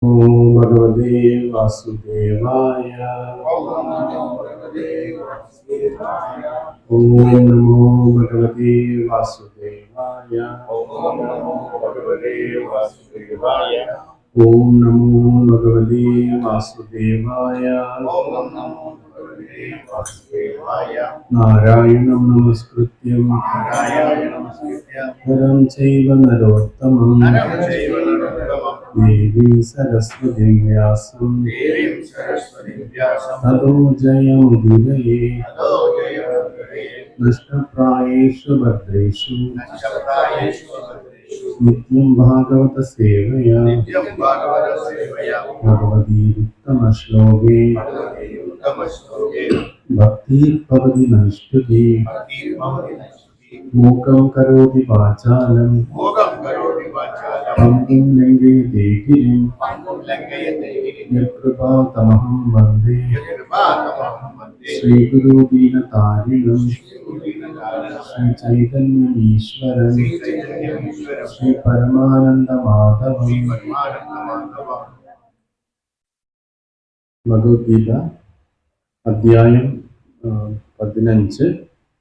ओम भगवते वासुदेवाय। ओम नमो भगवते वासुदेवाय। ओम नमो भगवते वासुदेवाय। नारायणं नमस्कृत्यं नरं चैव नरोत्तमं देवीं सरस्वतीं व्यासं ततो जयमुदीरये। नष्टप्रायेषु भद्रेषु नित्यं भागवत सेवया भगवतीरुत्तमश्लोके भक्तिर्भवति नैष्ठिकी। मूकं करोति वाचालं पङ्गुं लङ्घयते गिरिं यत्कृपातमहं वन्दे श्रीगुरुदीनतारिणं श्रीचैतन्यमीश्वरं श्रीपरमानन्दमाधवं। ഭഗവത്ഗീത അധ്യായം 15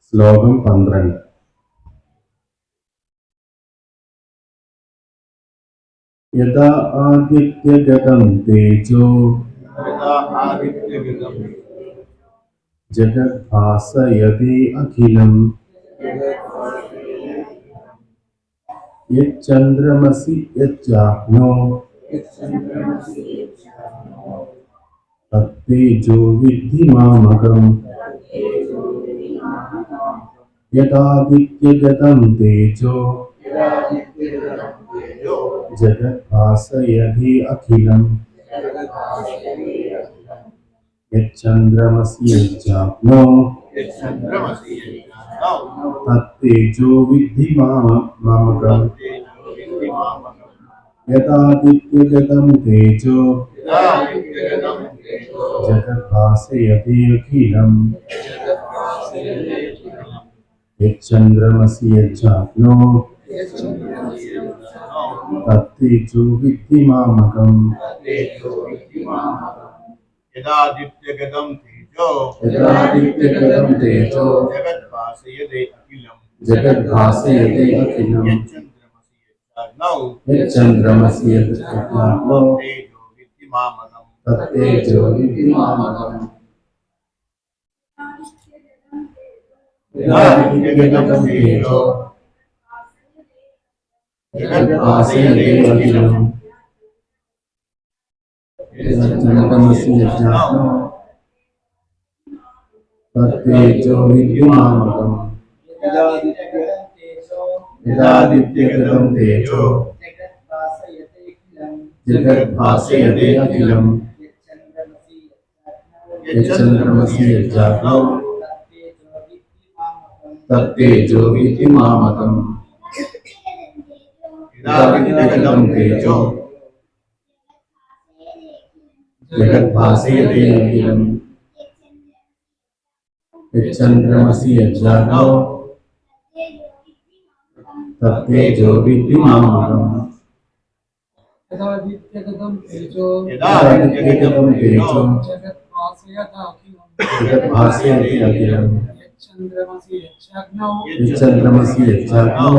ശ്ലോകം 12. യഥാ ആദിത്യഗതം തേജോ ജഗദ്ഭാസയതി അഖിലം യच्चन्द्रमसि यच्चाग्नो तत्तेजो विद्धि मामकम्। यदादित्यगतं तेजो जगद्भासयति अखिलम् यच्चन्द्रमसि यच्चाग्नो तत्तेजो विद्धि मामकम्। यदादित्यगतं तेजो जगद्भासयति अखिलम् यच्चन्द्रमसि यच्चाग्नो तत्तेजो विद्धि मामकम्। यदादित्यगतं तेजो जगद्भासयति अखिलम् यच्चन्द्रमसि यच्चाग्नो तत्तेजो विद्धि मामकम्। यदादित्यगतं तेजो जगद्भासयति अखिलम् यच्चन्द्रमसि यच्चाग्नो तत्तेजो विद्धि मामकम्। यदादित्यगतं तेजो जगद्भासयति अखिलम् यच्चन्द्रमसि यच्चाग्नो तत्तेजो विद्धि मामकम्। यदादित्यगतं तेजो जगद्भासयति अखिलम् यच्चन्द्रमसि यच्चाग्नो तत्तेजो विद्धि मामकम्। यदादित्यगतं तेजो जगद्भासयति अखिलम् यच्चन्द्रमसि यच्चाग्नो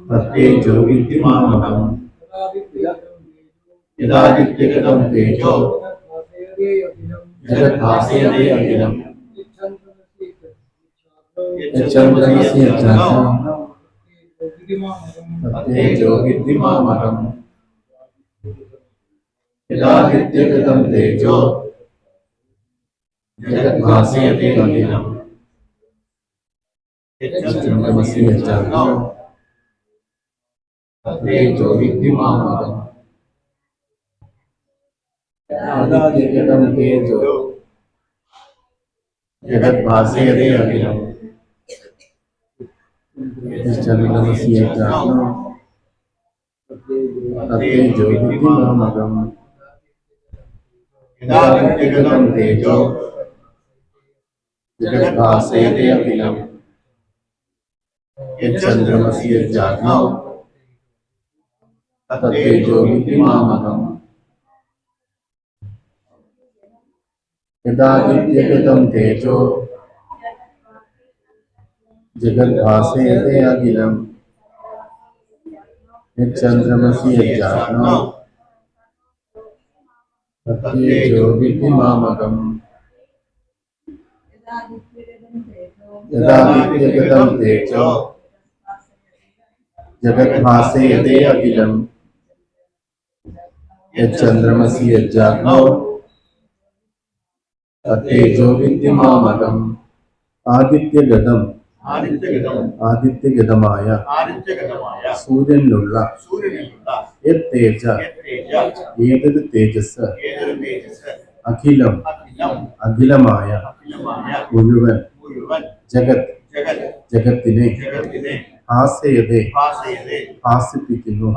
तत्तेजो विद्धि मामकम्। यदादित्यगतं तेजो जगद्भासयति अखिलम् यच्चन्द्रमसि यच्चाग्नो तत्तेजो विद्धि मामकम्। यदादित्यगतं तेजो जगद्भासयति अखिलम् यच्चन्द्रमसि यच्चाग्नो तत्तेजो विद्धि मामकम्। यदादित्यगतं तेजो जगद्भासयति अखिलम् यच्चन्द्रमसि यच्चाग्नो तत्तेजो विद्धि मामकम्। यदादित्यगतं तेजो जगद्भासयति अखिलम् यच्चन्द्रमसि यच्चाग्नो तत्तेजो विद्धि मामकम् यदादित्यगतं तेजो जगद्भासेते अखिलम् यच्चन्द्रमसि यच्चाग्नौ तत्तेजो विद्धि मामकम् यदादित्यगतं तेजो जगद्भासेते अखिलम् यच्चन्द्रमसि यच्चाग्नौ तत्तेजो विद्धि मामकम् ആദിത്യഗതം ആദിത്യഗതമായ സൂര്യനിലുള്ള യത്തേജ ഏതൊരു തേജസ് അഖിലം അഖിലമായ മുഴുവൻ ജഗത് ജഗത്തിനെ ഭാസയതേ ഭാസിപ്പിക്കുന്നു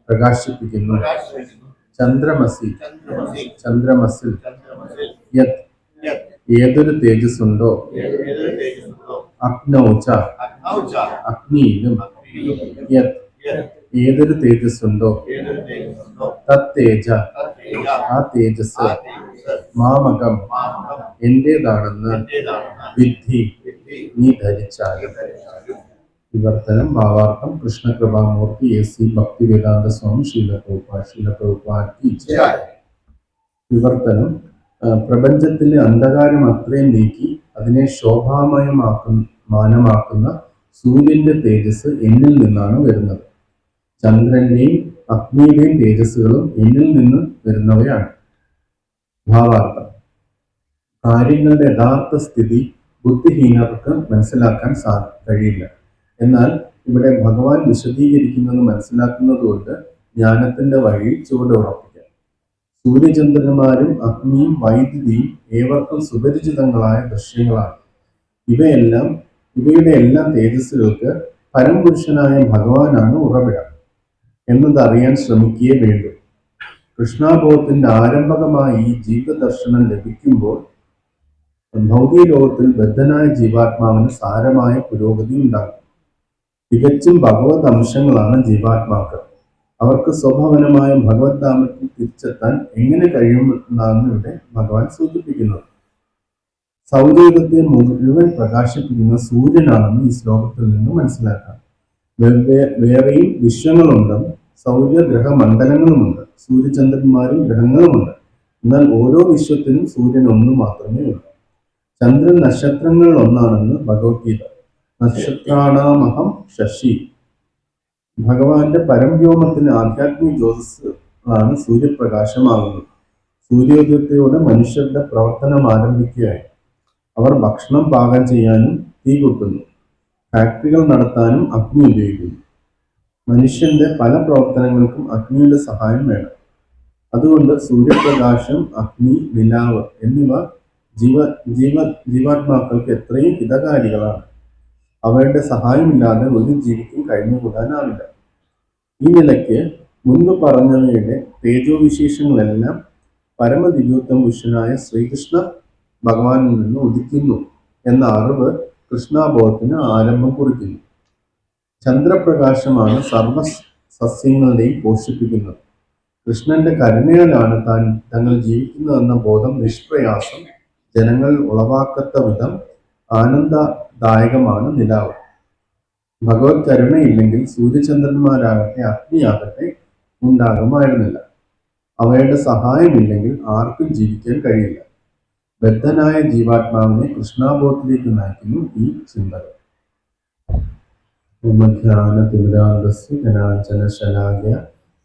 പ്രകാശിപ്പിക്കുന്നു ചന്ദ്രമസി ചന്ദ്രമസിൽ യത് ഏതൊരു തേജസ്സുണ്ടോ അഗ്നൗച അഗ്നിയിലും യത് ഏതൊരു തേജസ്സുണ്ടോ തത്തേജ ആ തേജസ് മാമകം എന്റേതാണെന്ന് വിദ്ധി നീ ധരിച്ചാലും. വിവർത്തനം ഭാവാർത്ഥം കൃഷ്ണകൃപാമൂർത്തി എ.സി. ഭക്തിവേദാന്ത സ്വാമി ശീലപ്രഭുപാദ് കി ജയ്. വിവർത്തനം പ്രപഞ്ചത്തിലെ അന്ധകാരം അത്രയും നീക്കി അതിനെ ശോഭാമയമാക്കുന്ന സൂര്യന്റെ തേജസ് എന്നിൽ നിന്നാണ് വരുന്നത്. ചന്ദ്രന്റെയും അഗ്നിയുടെയും തേജസ്സുകളും എന്നിൽ നിന്ന് വരുന്നവയാണ്. ഭാവാർത്ഥം കാര്യങ്ങളുടെ യഥാർത്ഥ സ്ഥിതി ബുദ്ധിഹീനർക്ക് മനസ്സിലാക്കാൻ കഴിയില്ല. എന്നാൽ ഇവിടെ ഭഗവാൻ വിശദീകരിക്കുന്നത് മനസ്സിലാക്കുന്നതുകൊണ്ട് ജ്ഞാനത്തിന്റെ വഴിയിൽ ചുവടുറപ്പിക്കാം. സൂര്യചന്ദ്രന്മാരും അഗ്നിയും വൈദ്യുതിയും ഏവർക്കും സുപരിചിതങ്ങളായ ദൃശ്യങ്ങളാണ്. ഇവയുടെ എല്ലാം തേജസ്സുകൾക്ക് പരംപുരുഷനായ ഭഗവാനാണ് ഉറവിടം എന്നതറിയാൻ ശ്രമിക്കുകയേ വേണ്ടൂ. കൃഷ്ണാബോധത്തിന്റെ ആരംഭകമായി ഈ ജീവിതദർശനം ലഭിക്കുമ്പോൾ ഭൗതിക ലോകത്തിൽ ബദ്ധനായ ജീവാത്മാവിന് സാരമായ പുരോഗതി ഉണ്ടാകും. തികച്ചും ഭഗവത് അംശങ്ങളാണ് ജീവാത്മാക്കൾ. അവർക്ക് സ്വഭാവനമായ ഭഗവത് ധാമത്തിൽ തിരിച്ചെത്താൻ എങ്ങനെ കഴിയുമെന്നാണ് ഇവിടെ ഭഗവാൻ സൂചിപ്പിക്കുന്നത്. സൗരയുഗത്തെ മുഴുവൻ പ്രകാശിപ്പിക്കുന്ന സൂര്യനാണെന്ന് ഈ ശ്ലോകത്തിൽ നിന്ന് മനസ്സിലാക്കാം. വേറെയും വിശ്വങ്ങളുണ്ടെന്നും സൗരഗ്രഹമണ്ഡലങ്ങളുമുണ്ട്, സൂര്യചന്ദ്രന്മാരും ഗ്രഹങ്ങളുമുണ്ട്. എന്നാൽ ഓരോ വിശ്വത്തിനും സൂര്യൻ ഒന്ന് മാത്രമേ ഉള്ളൂ. ചന്ദ്രൻ നക്ഷത്രങ്ങളിൽ ഒന്നാണെന്ന് ഭഗവത്ഗീത. നക്ഷത്രാണാമഹം ശശി. ഭഗവാന്റെ പരംവ്യോമത്തിന് ആധ്യാത്മിക ജ്യോതിസ് ആണ് സൂര്യപ്രകാശമാകുന്നത്. സൂര്യോദയത്തോടെ മനുഷ്യരുടെ പ്രവർത്തനം ആരംഭിക്കുകയായി. അവർ ഭക്ഷണം പാകം ചെയ്യാനും തീ കൊട്ടുന്നു, ഫാക്ടറികൾ നടത്താനും അഗ്നി ഉപയോഗിക്കുന്നു. മനുഷ്യന്റെ പല പ്രവർത്തനങ്ങൾക്കും അഗ്നിയുടെ സഹായം വേണം. അതുകൊണ്ട് സൂര്യപ്രകാശം, അഗ്നി, നിലാവ് എന്നിവ ജീവാത്മാക്കൾക്ക് എത്രയും ഹിതകാരികളാണ്. അവയുടെ സഹായമില്ലാതെ ഒരു ജീവിക്കും കഴിഞ്ഞുകൂടാനാവില്ല. ഈ നിലയ്ക്ക് മുൻപ് പറഞ്ഞവയുടെ തേജോവിശേഷങ്ങളെല്ലാം പരമദിവ്യോത്തമ പുരുഷനായ ശ്രീകൃഷ്ണ ഭഗവാനിൽ നിന്ന് ഉദിക്കുന്നു എന്ന അറിവ് കൃഷ്ണാബോധത്തിന് ആരംഭം കുറിക്കുന്നു. ചന്ദ്രപ്രകാശമാണ് സർവ സസ്യങ്ങളെയും പോഷിപ്പിക്കുന്നത്. കൃഷ്ണന്റെ കരുണയാലാണ് തങ്ങൾ ജീവിക്കുന്നതെന്ന ബോധം നിഷ്പ്രയാസം ജനങ്ങളിൽ ഉളവാക്കത്ത വിധം ആനന്ദദായകമാണ് നിലാവ്. ഭഗവത് കരുണയില്ലെങ്കിൽ സൂര്യചന്ദ്രന്മാരാകട്ടെ അഗ്നിയാകട്ടെ ഉണ്ടാകുമായിരുന്നില്ല. അവയുടെ സഹായമില്ലെങ്കിൽ ആർക്കും ജീവിക്കാൻ കഴിയില്ല. ബദ്ധനായ ജീവാത്മാവിനെ കൃഷ്ണാബോധത്തിലേക്ക് നയിക്കുന്നു ഈ ചിന്തകൾ. ജ്ഞാനതിമിരാന്ധസ്യ ജ്ഞാനാഞ്ജനശലാകയ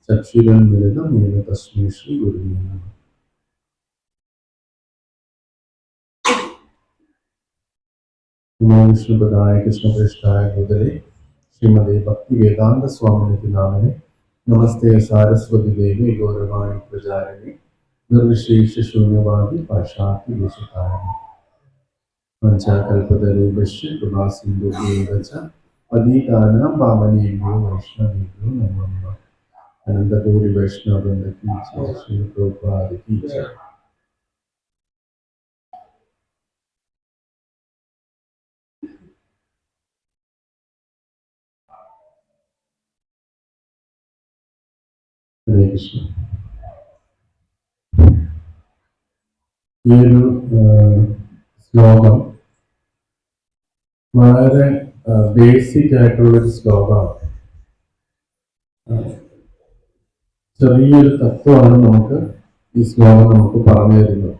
ചക്ഷുരുന്മിലിതം യേന തസ്മൈ ശ്രീ ഗുരുവേ നമഃ. നമോ വിഷ്ണുപദായ കൃഷ്ണപൃഷ്ഠായ ഭൂതലേ ശ്രീമതേ ഭക്തിവേദാന്ത സ്വാമിനിധി നാമിനെ. നമസ്തേ സാരസ്വതി ദേവി ഗൗരവാണി പ്രചാരിണി നിർവിശേഷ ശൂന്യവാദി പാശ്ചാത്യ ദേശകാരിണി. പഞ്ചകൽപതരൂപശ്ച കൃപാസിന്ധുഭ്യൈവ ച പതിതാനാം പാവനേഭ്യോ വൈഷ്ണവേഭ്യോ നമോ നമഃ. അനന്തകോടി വൈഷ്ണവവൃന്ദ കി ജയ. ശ്രീ പ്രഭുപാദ് കി ജയ. ഹരേ കൃഷ്ണ. ഈ ഒരു ശ്ലോകം വളരെ ബേസിക് ആയിട്ടുള്ളൊരു ശ്ലോകമാണ്. ചെറിയൊരു തത്വമാണ് നമുക്ക് ഈ ശ്ലോകം നമുക്ക് പറഞ്ഞു തരുന്നത്.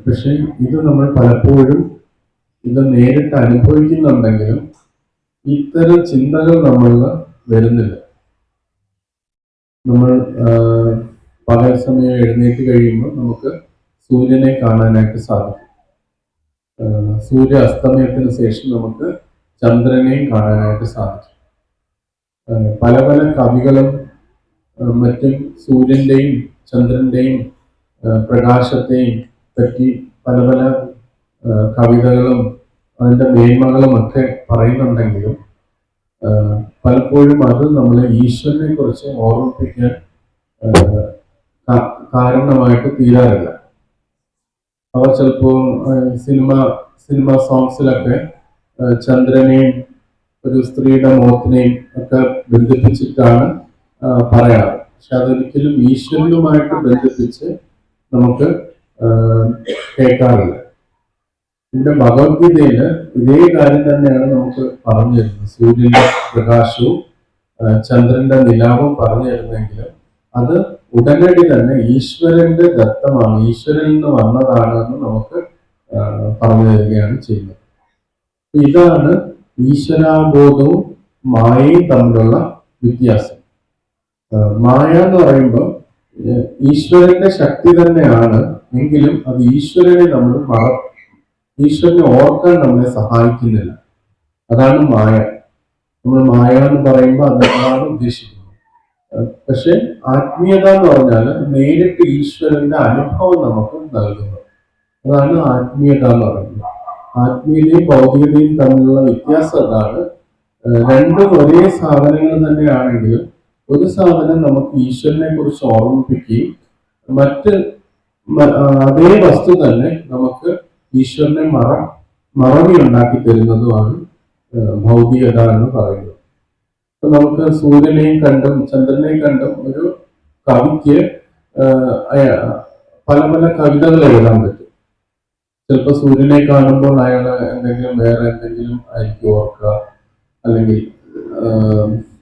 പക്ഷെ ഇത് നമ്മൾ പലപ്പോഴും ഇത് നേരിട്ട് അനുഭവിക്കുന്നുണ്ടെങ്കിലും ഇത്തരം ചിന്തകൾ നമ്മളിൽ വരുന്നില്ല. നമ്മൾ പകൽ സമയം എഴുന്നേറ്റ് കഴിയുമ്പോൾ നമുക്ക് സൂര്യനെ കാണാനായിട്ട് സാധിക്കും. സൂര്യ അസ്തമയത്തിന് ശേഷം നമുക്ക് ചന്ദ്രനെയും കാണാനായിട്ട് സാധിക്കും. പല പല കവികളും മറ്റും സൂര്യൻ്റെയും ചന്ദ്രൻ്റെയും പ്രകാശത്തെയും പറ്റി പല പല കവിതകളും അതിൻ്റെ മേന്മകളും ഒക്കെ പറയുന്നുണ്ടെങ്കിലും പലപ്പോഴും അത് നമ്മളെ ഈശ്വരനെ കുറിച്ച് ഓർമ്മിപ്പിക്കാൻ കാരണമായിട്ട് തീരാറില്ല. അവർ ചിലപ്പോൾ സിനിമ സോങ്സിലൊക്കെ ചന്ദ്രനെയും ഒരു സ്ത്രീയുടെ മുഖത്തിനെയും ഒക്കെ ബന്ധിപ്പിച്ചിട്ടാണ് പറയാറ്. പക്ഷെ അതൊരിക്കലും ഈശ്വരനുമായിട്ട് ബന്ധിപ്പിച്ച് നമുക്ക് കേൾക്കാറില്ല. ഇവിടെ ഭഗവത്ഗീതയില് ഇതേ കാര്യം തന്നെയാണ് നമുക്ക് പറഞ്ഞു തരുന്നത്. സൂര്യന്റെ പ്രകാശവും ചന്ദ്രന്റെ നിലാവും പറഞ്ഞു തരുന്നെങ്കിലും അത് ഉടനടി തന്നെ ഈശ്വരന്റെ ദത്തമാണ്, ഈശ്വരനിൽ നിന്ന് വന്നതാണ് എന്ന് നമുക്ക് പറഞ്ഞു തരികയാണ് ചെയ്യുന്നത്. ഇതാണ് ഈശ്വരാബോധവും മായയും തമ്മിലുള്ള വ്യത്യാസം. മായ എന്ന് പറയുമ്പോൾ ഈശ്വരന്റെ ശക്തി തന്നെയാണ്, എങ്കിലും അത് ഈശ്വരനെ ഓർക്കാൻ നമ്മളെ സഹായിക്കുന്നില്ല. അതാണ് മായ. നമ്മൾ മായ എന്ന് പറയുമ്പോൾ അതാണ് ഉദ്ദേശിക്കുന്നത്. പക്ഷെ ആത്മീയത എന്ന് പറഞ്ഞാൽ നേരിട്ട് ഈശ്വരന്റെ അനുഭവം നമുക്ക് നൽകുന്നത്. അതാണ് ആത്മീയത എന്ന് പറയുന്നത്. ആത്മീയതയും ഭൗതികതയും തമ്മിലുള്ള വ്യത്യാസം അതാണ്. രണ്ടും ഒരേ സാധനങ്ങൾ തന്നെയാണെങ്കിലും ഒരു സാധനം നമുക്ക് ഈശ്വരനെ കുറിച്ച് ഓർമ്മിപ്പിക്കുകയും അതേ വസ്തു തന്നെ നമുക്ക് ഈശ്വരനെ മറവി ഉണ്ടാക്കി തരുന്നതുമാണ് ഭൗതികത എന്ന് പറയുന്നത്. അപ്പൊ നമുക്ക് സൂര്യനെയും കണ്ടും ചന്ദ്രനെയും കണ്ടും ഒരു കവിക്ക് പല പല കവിതകൾ എഴുതാൻ പറ്റും. ചിലപ്പോൾ സൂര്യനെ കാണുമ്പോൾ അയാൾ വേറെ എന്തെങ്കിലും ആയിരിക്കും ഓർക്കുക, അല്ലെങ്കിൽ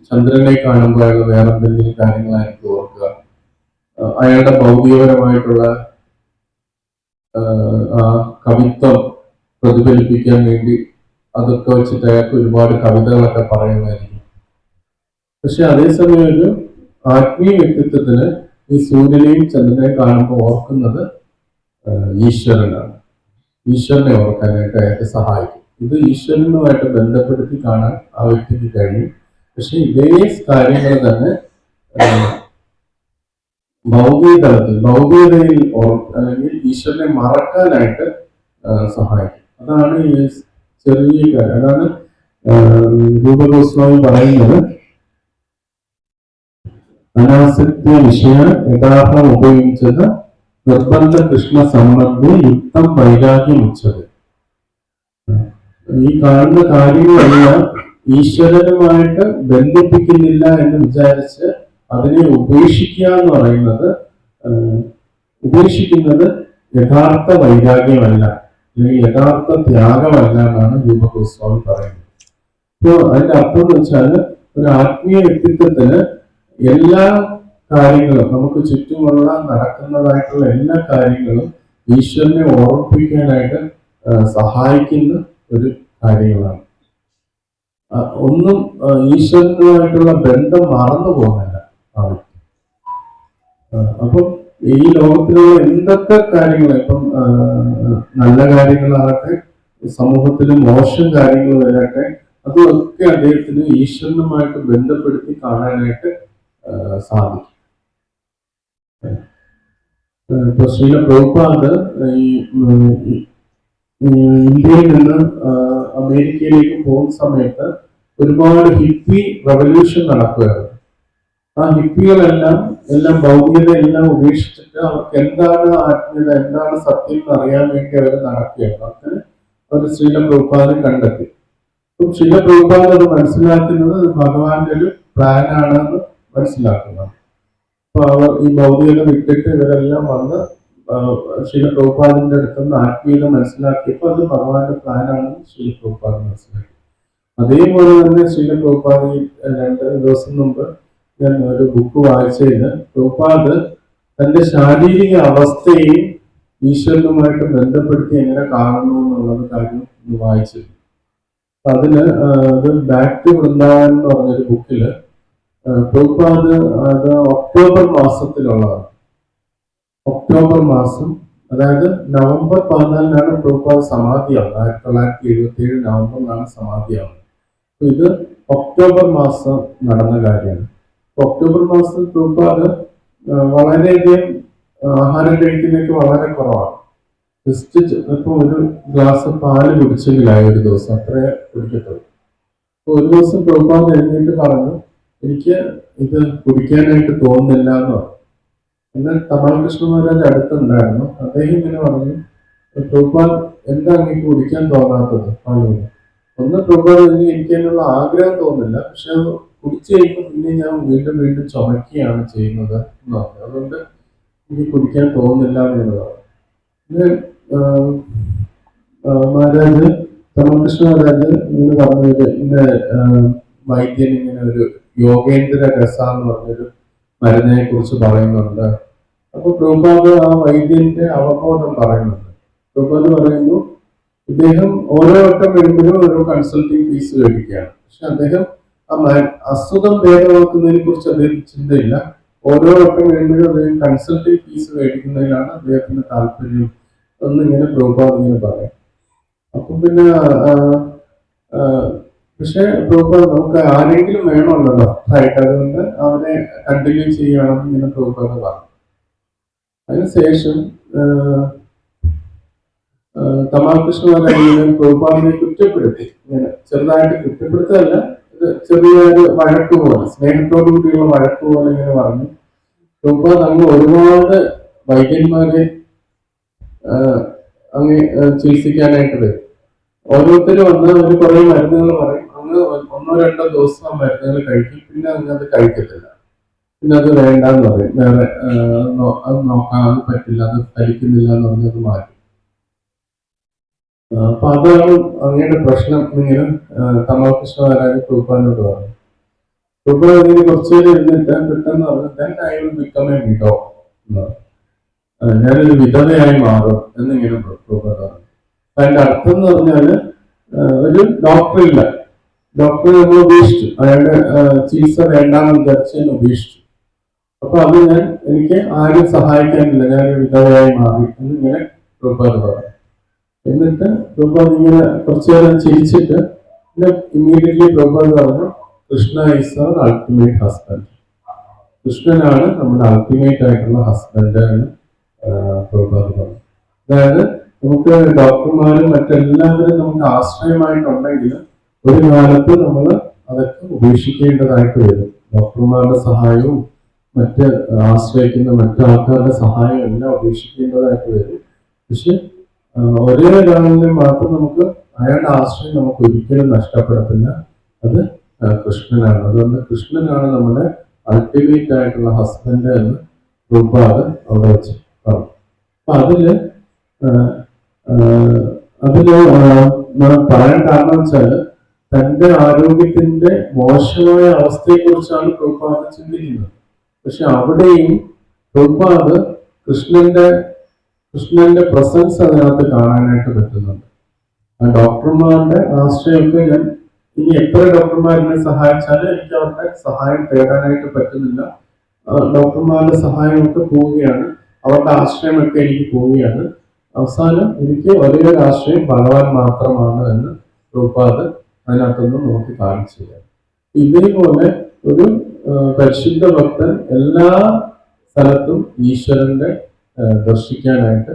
ചന്ദ്രനെ കാണുമ്പോൾ അയാൾ വേറെ എന്തെങ്കിലും കാര്യങ്ങളായിരിക്കും ഓർക്കുക. അയാളുടെ ഭൗതികപരമായിട്ടുള്ള ആ കവിത്വം പ്രതിഫലിപ്പിക്കാൻ വേണ്ടി അതൊക്കെ വെച്ചിട്ട് അയാൾക്ക് ഒരുപാട് കവിതകളൊക്കെ പറയുന്നതായിരിക്കും. പക്ഷെ അതേസമയം ഒരു ആത്മീയ വ്യക്തിത്വത്തിന് ഈ സൂര്യനെയും ചന്ദ്രനെയും കാണുമ്പോൾ ഓർക്കുന്നത് ഈശ്വരനാണ്. ഈശ്വരനെ ഓർക്കാനായിട്ട് അയാൾക്ക് സഹായിക്കും. ഇത് ഈശ്വരനുമായിട്ട് ബന്ധപ്പെടുത്തി കാണാൻ ആ വ്യക്തിക്ക് കഴിയും. പക്ഷെ ഇതേ കാര്യങ്ങൾ തന്നെ ഭൗതികതയിൽ അല്ലെങ്കിൽ ഈശ്വരനെ മറക്കാനായിട്ട് സഹായിക്കും. അതാണ് ഈ ചെറിയ കാര്യം. അതാണ് രൂപഗോസ്വാമി പറയുന്നത്, അനാസക്തി വിഷയ യഥാർത്ഥം ഉപയോഗിച്ചത് നിർബന്ധ കൃഷ്ണ സംബന്ധി യുക്തം വൈരാഗ്യം ഉച്ചത്. ഈ കാണുന്ന കാര്യങ്ങളെല്ലാം ഈശ്വരനുമായിട്ട് ബന്ധിപ്പിക്കുന്നില്ല എന്ന് വിചാരിച്ച് അതിനെ ഉപേക്ഷിക്കുന്നത് യഥാർത്ഥ വൈരാഗ്യമല്ല, അല്ലെങ്കിൽ യഥാർത്ഥ ത്യാഗമല്ല എന്നാണ് രൂപഗോസ്വാമി പറയുന്നത്. അപ്പോൾ അതിന്റെ അർത്ഥം എന്ന് വെച്ചാൽ ഒരു ആത്മീയ വ്യക്തിത്വത്തിന് എല്ലാ കാര്യങ്ങളും, നമുക്ക് ചുറ്റുമുള്ള നടക്കുന്നതായിട്ടുള്ള എല്ലാ കാര്യങ്ങളും ഈശ്വരനെ ഓർമ്മിപ്പിക്കാനായിട്ട് സഹായിക്കുന്ന ഒരു കാര്യങ്ങളാണ്. ഒന്നും ഈശ്വരനുമായിട്ടുള്ള ബന്ധം മറന്നു പോകുന്നില്ല ആ വ്യക്തി. അപ്പം ഈ ലോകത്തിലുള്ള എന്തൊക്കെ കാര്യങ്ങൾ, ഇപ്പം നല്ല കാര്യങ്ങളാകട്ടെ സമൂഹത്തിൽ മോശം കാര്യങ്ങൾ വരട്ടെ, അതൊക്കെ അദ്ദേഹത്തിന് ഈശ്വരനുമായിട്ട് ബന്ധപ്പെടുത്തി കാണാനായിട്ട് സാധിക്കും. ഇപ്പൊ ശ്രീല പ്രഭുപാദ് ഇന്ത്യയിൽ നിന്ന് അമേരിക്കയിലേക്ക് പോകുന്ന സമയത്ത് ഒരുപാട് ഹിപ്പി റവല്യൂഷൻ നടക്കുകയായിരുന്നു. ആ ഹിപ്പികളെല്ലാം ഭൗതികത എല്ലാം ഉപേക്ഷിച്ചിട്ട് അവർക്ക് എന്താണ് ആത്മീയത, എന്താണ് സത്യം എന്ന് അറിയാൻ വേണ്ടി അവർ നടക്കുകയായിരുന്നു. അങ്ങനെ അവർ ശ്രീല പ്രഭുപാദ് കണ്ടെത്തി. അപ്പം ശ്രീല പ്രഭുപാദ് അത് മനസ്സിലാക്കുന്നത് ഭഗവാന്റെ ഒരു പ്ലാനാണെന്ന് മനസ്സിലാക്കുന്നത്. അപ്പൊ അവർ ഈ ഭൗതികത വിട്ടിട്ട് ഇവരെല്ലാം വന്ന് ശ്രീല പ്രഭുപാദിന്റെ അടുത്ത് നിന്ന് ആത്മീയത മനസ്സിലാക്കിയപ്പോൾ അത് ഭഗവാന്റെ പ്ലാനാണെന്ന് ശ്രീല പ്രഭുപാദ് മനസ്സിലാക്കി. അതേപോലെ തന്നെ ശ്രീല പ്രഭുപാദ് 2 ദിവസം മുമ്പ് ഞാൻ ഒരു ബുക്ക് വായിച്ചതിൽ പ്രഭുപാദ് തന്റെ ശാരീരിക അവസ്ഥയെയും ഈശ്വരനുമായിട്ട് ബന്ധപ്പെടുത്തി എങ്ങനെ കാണുന്നു എന്നുള്ളത് കാര്യം വായിച്ചിരുന്നു. അതിന് അത് ബാക്ക് ടു വൃന്ദാവൻ എന്ന് പറഞ്ഞൊരു ബുക്കില് പ്രഭുപാദ് അത് ഒക്ടോബർ മാസത്തിലുള്ളതാണ്. ഒക്ടോബർ മാസം, അതായത് നവംബർ 14 പ്രഭുപാദ് സമാധിയാവുന്നത്. 1977 നവംബറിലാണ് സമാധിയാവുന്നത്. ഇത് ഒക്ടോബർ മാസം നടന്ന കാര്യമാണ്. ഒക്ടോബർ മാസത്തിൽ പ്രഭുപാദ് വളരെയധികം ആഹാരം കഴിക്കുന്നതൊക്കെ വളരെ കുറവാണ്. ജസ്റ്റ് ഇപ്പൊ ഒരു ഗ്ലാസ് പാല് കുടിച്ചെങ്കിലായി ഒരു ദിവസം, അത്രേ കുടിക്കത്തുള്ളൂ. അപ്പൊ ഒരു ദിവസം പ്രഭുപാദ് എഴുന്നേറ്റ് പറഞ്ഞു, എനിക്ക് ഇത് കുടിക്കാനായിട്ട് തോന്നുന്നില്ല എന്ന് പറഞ്ഞു. എന്നാൽ തമാൽ കൃഷ്ണ മഹാരാജ് അടുത്തുണ്ടായിരുന്നു. അദ്ദേഹം ഇങ്ങനെ പറഞ്ഞു, പ്രഭുപാദ് എന്താ എനിക്ക് കുടിക്കാൻ തോന്നാത്തത്? പാലൂര് ഒന്ന് പ്രഭുപാദ് എനിക്ക് അതിനുള്ള ആഗ്രഹം തോന്നില്ല, പക്ഷെ അത് കുടിച്ചു കഴിയുമ്പോൾ പിന്നെ ഞാൻ വീണ്ടും വീണ്ടും ചുമക്കുകയാണ് ചെയ്യുന്നത് എന്ന് പറഞ്ഞു. അതുകൊണ്ട് എനിക്ക് കുടിക്കാൻ തോന്നുന്നില്ല എന്ന് പറഞ്ഞു. പിന്നെ മഹാരാജ് തമകൃഷ്ണ മഹാരാജ് ഇങ്ങനെ പറഞ്ഞത്, ഇങ്ങനെ വൈദ്യൻ ഇങ്ങനെ ഒരു യോഗേന്ദ്ര രസ എന്ന് പറഞ്ഞൊരു മരുന്നിനെ കുറിച്ച് പറയുന്നുണ്ട്. അപ്പൊ പ്രഭുപാദ് ആ വൈദ്യന്റെ അവബോധം പറയുന്നുണ്ട്. പ്രഭുപാദ് പറയുന്നു, ഇദ്ദേഹം ഓരോ വട്ടം വരുമ്പോഴും ഓരോ കൺസൾട്ടിങ് ഫീസ് മേടിക്കുകയാണ്. പക്ഷെ അദ്ദേഹം ആ അസുഖം ഭേദമാക്കുന്നതിനെ കുറിച്ച് അദ്ദേഹം ചിന്തയില്ല. ഓരോ വട്ടം വരുമ്പോഴും അദ്ദേഹം കൺസൾട്ടിങ് ഫീസ് മേടിക്കുന്നതിലാണ് അദ്ദേഹത്തിന് താല്പര്യം എന്നിങ്ങനെ പ്രഭുപാദ് ഇങ്ങനെ പറയും. അപ്പൊ പിന്നെ പക്ഷെ പ്രഭുപാദ് നമുക്ക് ആരെങ്കിലും വേണമല്ലോ ഡോക്ടറായിട്ട്, അതുകൊണ്ട് അവരെ കണ്ടിന്യൂ ചെയ്യുകയാണെന്ന് ഇങ്ങനെ പ്രഭുപാദ് പറഞ്ഞു. അതിനുശേഷം തമാൽ കൃഷ്ണ മഹാരാജ് പ്രഭുപാദിനെ കുറ്റപ്പെടുത്തി. ഇങ്ങനെ ചെറുതായിട്ട് കുറ്റപ്പെടുത്തല്ല, ഇത് ചെറിയൊരു വഴക്ക് പോലെ, സ്നേഹത്തോടു കൂടിയുള്ള വഴക്ക് പോലെ ഇങ്ങനെ പറഞ്ഞു. പ്രഭുപാദ് അങ്ങ് ഒരുപാട് വൈദ്യന്മാരെ അങ്ങ് ചികിത്സിക്കാനായിട്ട് വരും. ഓരോരുത്തരും വന്ന് അവർ കുറെ മരുന്നുകൾ പറയും. അങ്ങ് 1-2 ദിവസം ആ മരുന്നുകൾ കഴിക്കും, പിന്നെ അങ്ങ് അത് കഴിക്കത്തില്ല. പിന്നെ അത് വേണ്ടെന്ന് പറയും, വേറെ അത് നോക്കാൻ പറ്റില്ല, അത് ഫലിക്കുന്നില്ല എന്ന് പറഞ്ഞത് മാറ്റും. അപ്പൊ അതാണ് അങ്ങയുടെ പ്രശ്നം ഇങ്ങനെ തമാൽ കൃഷ്ണ മഹാരാജ് പ്രഭുപാദിനോട് പറഞ്ഞു. പ്രഭുപാദ് ഇങ്ങനെ കുറച്ചു നേരം ഇരുന്നിട്ട് പെട്ടെന്ന് പറഞ്ഞു, then I will become a widow എന്ന് പറഞ്ഞു. ഞാനൊരു വിധവയായി മാറും എന്നിങ്ങനെ പ്രഭുപാദ് പറഞ്ഞു. അതിന്റെ അർത്ഥം എന്ന് പറഞ്ഞാല് ഒരു ഡോക്ടറില്ല, ഡോക്ടറെ നമ്മൾ ഉപേക്ഷിച്ചു, അയാളുടെ ചികിത്സ വേണ്ടാന്ന് വിചാരിച്ച് ഞാൻ ഉപേക്ഷിച്ചു. അപ്പൊ അത് എനിക്ക് ആരും സഹായിക്കാനില്ല, ഞാനൊരു വിധവയായി മാറി എന്നിങ്ങനെ പ്രഭുപാദ് പറഞ്ഞു. എന്നിട്ട് പ്രഭുപാദ് ഇങ്ങനെ കുറച്ചു നേരം ചിരിച്ചിട്ട് പിന്നെ ഇമ്മീഡിയറ്റ്ലി പ്രഭുപാദ് പറഞ്ഞു, Krishna is our ultimate husband. കൃഷ്ണനാണ് നമ്മുടെ അൾട്ടിമേറ്റ് ആയിട്ടുള്ള ഹസ്ബൻഡ് എന്ന് പ്രഭുപാദ് പറഞ്ഞു. അതായത് നമുക്ക് ഡോക്ടർമാരും മറ്റെല്ലാവരും നമുക്ക് ആശ്രയമായിട്ടുണ്ടെങ്കിലും ഒരു കാലത്ത് നമ്മൾ അതൊക്കെ ഉപേക്ഷിക്കേണ്ടതായിട്ട് വരും. ഡോക്ടർമാരുടെ സഹായവും മറ്റ് ആശ്രയിക്കുന്ന മറ്റാൾക്കാരുടെ സഹായവും എല്ലാം ഉപേക്ഷിക്കേണ്ടതായിട്ട് വരും. പക്ഷെ ഒരേ ഒരാളിനെ മാത്രം നമുക്ക് അയാളുടെ ആശ്രയം നമുക്ക് ഒരിക്കലും നഷ്ടപ്പെടത്തില്ല, അത് കൃഷ്ണനാണ്. അതുകൊണ്ട് കൃഷ്ണനാണ് നമ്മുടെ അൾട്ടിമേറ്റ് ആയിട്ടുള്ള ഹസ്ബൻഡ് എന്ന് പ്രഭുപാദ് അവിടെ വെച്ച് പറഞ്ഞു. അപ്പൊ അതില് പറയാൻ കാരണം വെച്ചാല് തന്റെ ആരോഗ്യത്തിന്റെ മോശമായ അവസ്ഥയെ കുറിച്ചാണ് പ്രഭുപാദ് ചിന്തിക്കുന്നത്. പക്ഷെ അവിടെയും പ്രഭുപാദ് കൃഷ്ണന്റെ പ്രസൻസ് അതിനകത്ത് കാണാനായിട്ട് പറ്റുന്നുണ്ട്. ആ ഡോക്ടർമാരുടെ ആശ്രയമൊക്കെ ഞാൻ ഇനി എത്ര ഡോക്ടർമാരെന്നെ സഹായിച്ചാലും എനിക്ക് അവരുടെ സഹായം തേടാനായിട്ട് പറ്റുന്നില്ല. ഡോക്ടർമാരുടെ സഹായമൊക്കെ പോവുകയാണ്, അവരുടെ ആശ്രയമൊക്കെ എനിക്ക് പോവുകയാണ്. അവസാനം എനിക്ക് ഒരേ ഒരു ആശ്രയം ഭഗവാൻ മാത്രമാണ് എന്ന് പ്രഭുപാദ് അതിനകത്തൊന്നും നമുക്ക് കാണിച്ചു തരാം. ഇതേപോലെ ഒരു പരിശുദ്ധ ഭക്തൻ എല്ലാ സ്ഥലത്തും ഈശ്വരന്റെ ദർശിക്കാനായിട്ട്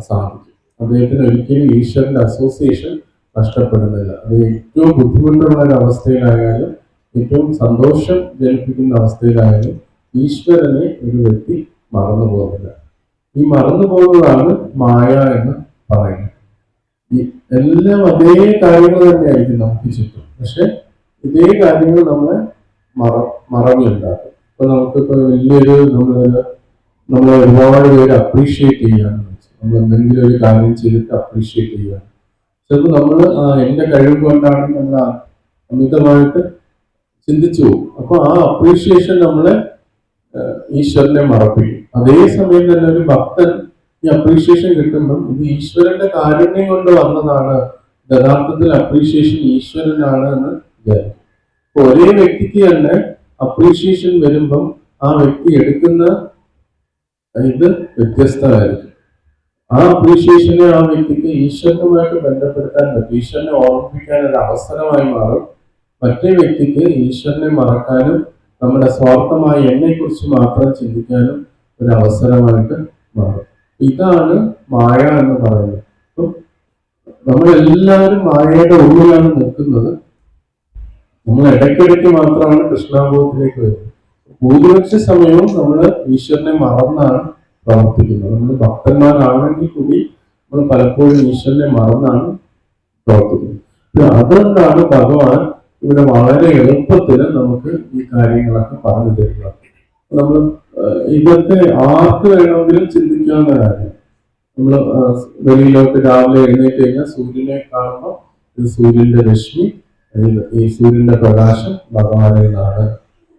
സാധിക്കും. അദ്ദേഹത്തിന് ഒരിക്കലും ഈശ്വരന്റെ അസോസിയേഷൻ നഷ്ടപ്പെടുന്നില്ല. അത് ഏറ്റവും ബുദ്ധിമുട്ടുള്ള ഒരു അവസ്ഥയിലായാലും ഏറ്റവും സന്തോഷം ജനിപ്പിക്കുന്ന അവസ്ഥയിലായാലും ഈശ്വരനെ ഒരു വ്യക്തി മറന്നു പോകുന്നില്ല. ഈ മറന്നു പോകുന്നതാണ് മായ എന്ന് പറയുന്നത്. ഈ എല്ലാം അതേ കാര്യങ്ങൾ തന്നെയായിരിക്കും നമുക്ക് ചുറ്റും, പക്ഷെ ഇതേ കാര്യങ്ങൾ നമ്മളെ മറവിയുണ്ടാക്കും. ഇപ്പൊ നമുക്കിപ്പോ വലിയൊരു നമ്മൾ ഒരുപാട് പേര് അപ്രീഷിയേറ്റ് ചെയ്യാന്ന് വെച്ചു, നമ്മൾ എന്തെങ്കിലും ഒരു കാര്യം ചെയ്തിട്ട് അപ്രീഷിയേറ്റ് ചെയ്യുക. ചിലപ്പോൾ നമ്മൾ എന്റെ കഴിവ് കൊണ്ടാണ് നമ്മൾ അമിതമായിട്ട് ചിന്തിച്ചു പോകും. അപ്പൊ ആ അപ്രീഷിയേഷൻ നമ്മളെ ഈശ്വരനെ മറപ്പിക്കും. അതേസമയം തന്നെ ഒരു ഭക്തൻ ഈ അപ്രീഷിയേഷൻ കിട്ടുമ്പം ഇത് ഈശ്വരന്റെ കാരുണ്യം കൊണ്ട് വന്നതാണ്, യഥാർത്ഥത്തിൽ അപ്രീഷിയേഷൻ ഈശ്വരനാണ് എന്ന് വിചാരിക്കും. അപ്പൊ ഒരേ വ്യക്തിക്ക് തന്നെ അപ്രീഷിയേഷൻ വരുമ്പം ആ വ്യക്തി എടുക്കുന്ന ഇത് വ്യത്യസ്തമായിരിക്കും. ആ അപ്രീഷിയേഷനെ ആ വ്യക്തിക്ക് ഈശ്വരനുമായിട്ട് ബന്ധപ്പെടുത്താൻ പറ്റും, ഈശ്വരനെ ഓർമ്മിപ്പിക്കാൻ ഒരു അവസരമായി മാറും. മറ്റേ വ്യക്തിക്ക് ഈശ്വരനെ മറക്കാനും നമ്മുടെ സ്വാർത്ഥമായ എന്നെ കുറിച്ച് മാത്രം ചിന്തിക്കാനും ഒരു അവസരമായിട്ട് മാറും. ഇതാണ് മായ എന്ന് പറയുന്നത്. അപ്പം നമ്മളെല്ലാവരും മായയുടെ ഉള്ളിലാണ് നിൽക്കുന്നത്. നമ്മൾ ഇടയ്ക്കിടയ്ക്ക് മാത്രമാണ് കൃഷ്ണാബോധത്തിലേക്ക് വരുന്നത്. ഭൂരിപക്ഷ സമയവും നമ്മൾ ഈശ്വരനെ മറന്നാണ് പ്രവർത്തിക്കുന്നത്. നമ്മൾ ഭക്തന്മാരാണെങ്കിൽ കൂടി നമ്മൾ പലപ്പോഴും ഈശ്വരനെ മറന്നാണ് പ്രവർത്തിക്കുന്നത്. അതുകൊണ്ടാണ് ഭഗവാൻ ഇവിടെ വളരെ എളുപ്പത്തിൽ നമുക്ക് ഈ കാര്യങ്ങളൊക്കെ പറഞ്ഞു തരുന്നത്. നമ്മൾ ഇതൊക്കെ ആർക്ക് വേണമെങ്കിലും ചിന്തിക്കാവുന്ന കാര്യം. നമ്മൾ വെളിയിലോട്ട് രാവിലെ എഴുന്നേറ്റ് കഴിഞ്ഞാൽ സൂര്യനെ കാണുമ്പോൾ ഇത് സൂര്യന്റെ രശ്മി, ഈ സൂര്യന്റെ പ്രകാശം ഭഗവാനിൽ നിന്നാണ്.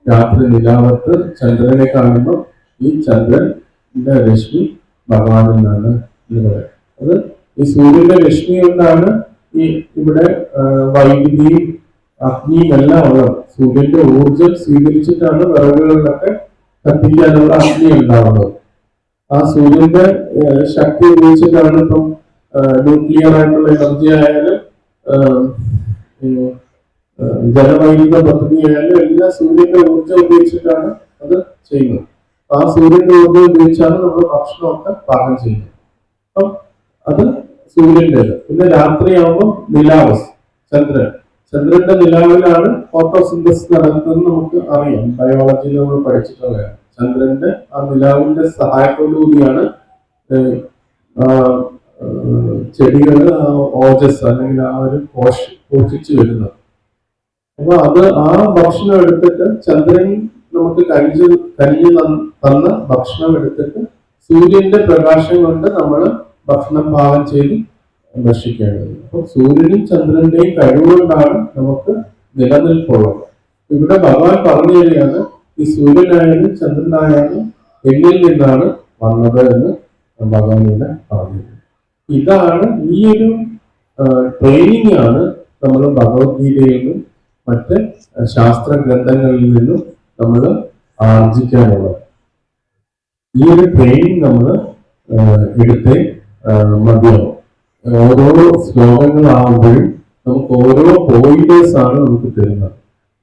രാത്രി നിലാവത്ത് ചന്ദ്രനെ കാണുമ്പോൾ ഈ ചന്ദ്രന്റെ രശ്മി ഭഗവാനിൽ നിന്നാണ് എന്ന് പറയാം. അത് ഈ സൂര്യന്റെ രശ്മി കൊണ്ടാണ് ഈ ഇവിടെ വൈദ്യുതിയും അഗ്നിയും എല്ലാം ഉള്ളത്. സൂര്യന്റെ ഊർജം സ്വീകരിച്ചിട്ടാണ് വിറകുകളിലൊക്കെ കത്തിക്കാനുള്ള അഗ്നി ഉണ്ടാവുന്നത്. ആ സൂര്യന്റെ ശക്തി ഉപയോഗിച്ചിട്ടാണ് ഇപ്പം ന്യൂക്ലിയർ ആയിട്ടുള്ള എനർജി ആയാലും ജലവൈദ്യുത പദ്ധതി ആയാലും എല്ലാം സൂര്യന്റെ ഊർജം ഉപയോഗിച്ചിട്ടാണ് അത് ചെയ്യുന്നത്. ആ സൂര്യന്റെ ഊർജം ഉപയോഗിച്ചാണ് നമ്മൾ ഭക്ഷണമൊക്കെ പാകം ചെയ്യുന്നത്. അപ്പം അത് സൂര്യൻ്റെത്. പിന്നെ രാത്രിയാകുമ്പോൾ നിലാവ്, ചന്ദ്രന്റെ നിലാവിലാണ് ഫോട്ടോസിന്തസിസ് നടക്കുന്നത് നമുക്ക് അറിയാം. ബയോളജിയിൽ നമ്മൾ പഠിച്ചിട്ടുള്ളതാണ്. ചന്ദ്രന്റെ ആ നിലാവിന്റെ സഹായത്തോടുകൂടിയാണ് ചെടികൾ ഓജസ് അല്ലെങ്കിൽ ആ ഒരു പോഷിച്ചു വരുന്നത്. അപ്പൊ അത് ആ ഭക്ഷണം എടുത്തിട്ട് ചന്ദ്രൻ നമുക്ക് കരിഞ്ഞു തന്ന ഭക്ഷണം എടുത്തിട്ട് സൂര്യന്റെ പ്രകാശം കൊണ്ട് നമ്മൾ ഭക്ഷണം പാകം ചെയ്ത് ഭക്ഷിക്കേണ്ടത്. അപ്പൊ സൂര്യനും ചന്ദ്രന്റെയും കഴിവുകൊണ്ടാണ് നമുക്ക് നിലനിൽപ്പുള്ളത്. ഇവിടെ ഭഗവാൻ പറഞ്ഞു തരികയാണ്, ഈ സൂര്യനായാലും ചന്ദ്രനായാലും എന്നിൽ നിന്നാണ് വന്നത് എന്ന് ഭഗവാൻ ഇവിടെ പറഞ്ഞു. ഇതാണ് ഈ ഒരു ട്രെയിനിങ് ആണ് നമ്മൾ ഭഗവത്ഗീതയിൽ നിന്നും മറ്റ് ശാസ്ത്ര ഗ്രന്ഥങ്ങളിൽ നിന്നും നമ്മൾ ആർജിക്കാനുള്ളത്. ഈ ഒരു ട്രെയിനിങ് നമ്മൾ എടുത്തേ മതിയാവും. ഓരോ ശ്ലോകങ്ങളാവുമ്പോഴും നമുക്ക് ഓരോ പോയിന്റേഴ്സ് ആണ് നമുക്ക് തരുന്നത്.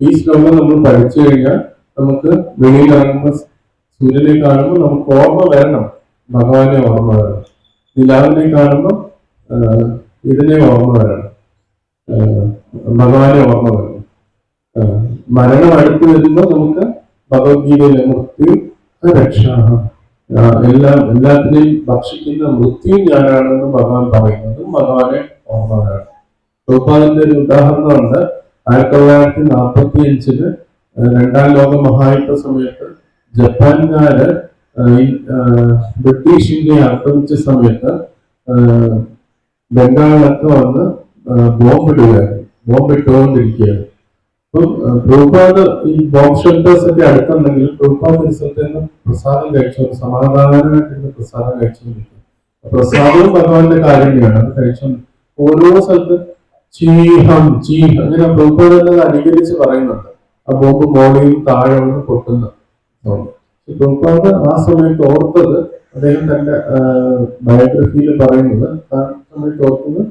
ഈ ശ്ലോകം നമ്മൾ പഠിച്ചു കഴിഞ്ഞാൽ നമുക്ക് വെളിയിലിറങ്ങുമ്പോൾ സൂര്യനെ കാണുമ്പോൾ നമുക്ക് ഓർമ്മ വരണം, ഭഗവാനെ ഓർമ്മ വരണം. നിലാവിനെ കാണുമ്പോൾ ഇതിനെ ഓർമ്മ വരണം, ഭഗവാനെ ഓർമ്മ വരണം. മരണം അടുത്ത് വരുമ്പോൾ നമുക്ക് ഭഗവത്ഗീതയിലെ മൃത്യു രക്ഷ, എല്ലാത്തിനെയും ഭക്ഷിക്കുന്ന മൃത്യു ഞാനാണെന്ന് ഭഗവാൻ പറയുന്നതും ഭഗവാനെ ഓർമ്മ വരണം. പ്രഭുപാദിന്റെ ഒരു ഉദാഹരണമുണ്ട്. 1945 രണ്ടാം ലോക മഹായുദ്ധ സമയത്ത് ജപ്പാൻകാര് ബ്രിട്ടീഷ് ഇന്ത്യയെ ആക്രമിച്ച സമയത്ത് ബംഗാളിലൊക്കെ വന്ന് ബോംബിട്ടുകൊണ്ടിരിക്കുകയാണ്. അപ്പം പ്രഭുപാദ് ഈ ബോംബ് ഷെൽട്ടേഴ്സ് ഒക്കെ അടുത്തുണ്ടെങ്കിൽ പ്രഭുപാദ് ഒരു സ്ഥലത്ത് നിന്ന് പ്രസാദം കഴിച്ചു, സമാധാനമായിട്ട് പ്രസാദം കഴിച്ചുകൊണ്ടിരിക്കും. പ്രസാദവും ഭഗവാന്റെ കാരുണ്യമാണ്. അത് കഴിച്ചുകൊണ്ട് ഓരോ സ്ഥലത്ത് ചീഹം അങ്ങനെ പ്രഭുപാദ് തന്നെ അനുകരിച്ച് പറയുന്നുണ്ട്. ആ ബോംബ് മോളിൽ താഴെ ഒന്ന് പൊട്ടുന്ന പ്രഭുപാദ് ആ സമയത്ത് ഓർത്തത്, അദ്ദേഹം തന്റെ ബയോഗ്രഫിയിൽ പറയുന്നത്, ആ സമയത്ത് ഓർത്തത്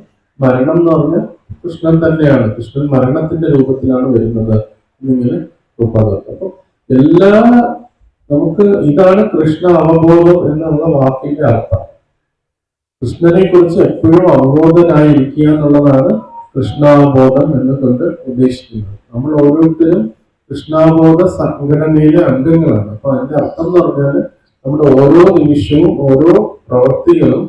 മരണം എന്ന് പറഞ്ഞാൽ കൃഷ്ണൻ തന്നെയാണ്, കൃഷ്ണൻ മരണത്തിന്റെ രൂപത്തിലാണ് വരുന്നത് എന്നിങ്ങനെ പ്രഭുപാദ്. അപ്പൊ നമുക്ക് ഇതാണ് കൃഷ്ണ അവബോധം എന്നുള്ള വാക്കിന്റെ അർത്ഥം. കൃഷ്ണനെ കുറിച്ച് എപ്പോഴും അവബോധനായിരിക്കുക എന്നുള്ളതാണ് കൃഷ്ണാബോധം എന്നുകൊണ്ട് ഉദ്ദേശിക്കുന്നത്. നമ്മൾ ഓരോരുത്തരും കൃഷ്ണാബോധ സംഘടനയിലെ അംഗങ്ങളാണ്. അപ്പൊ അതിന്റെ അർത്ഥം എന്ന് പറഞ്ഞാൽ നമ്മുടെ ഓരോ നിമിഷവും ഓരോ പ്രവൃത്തികളും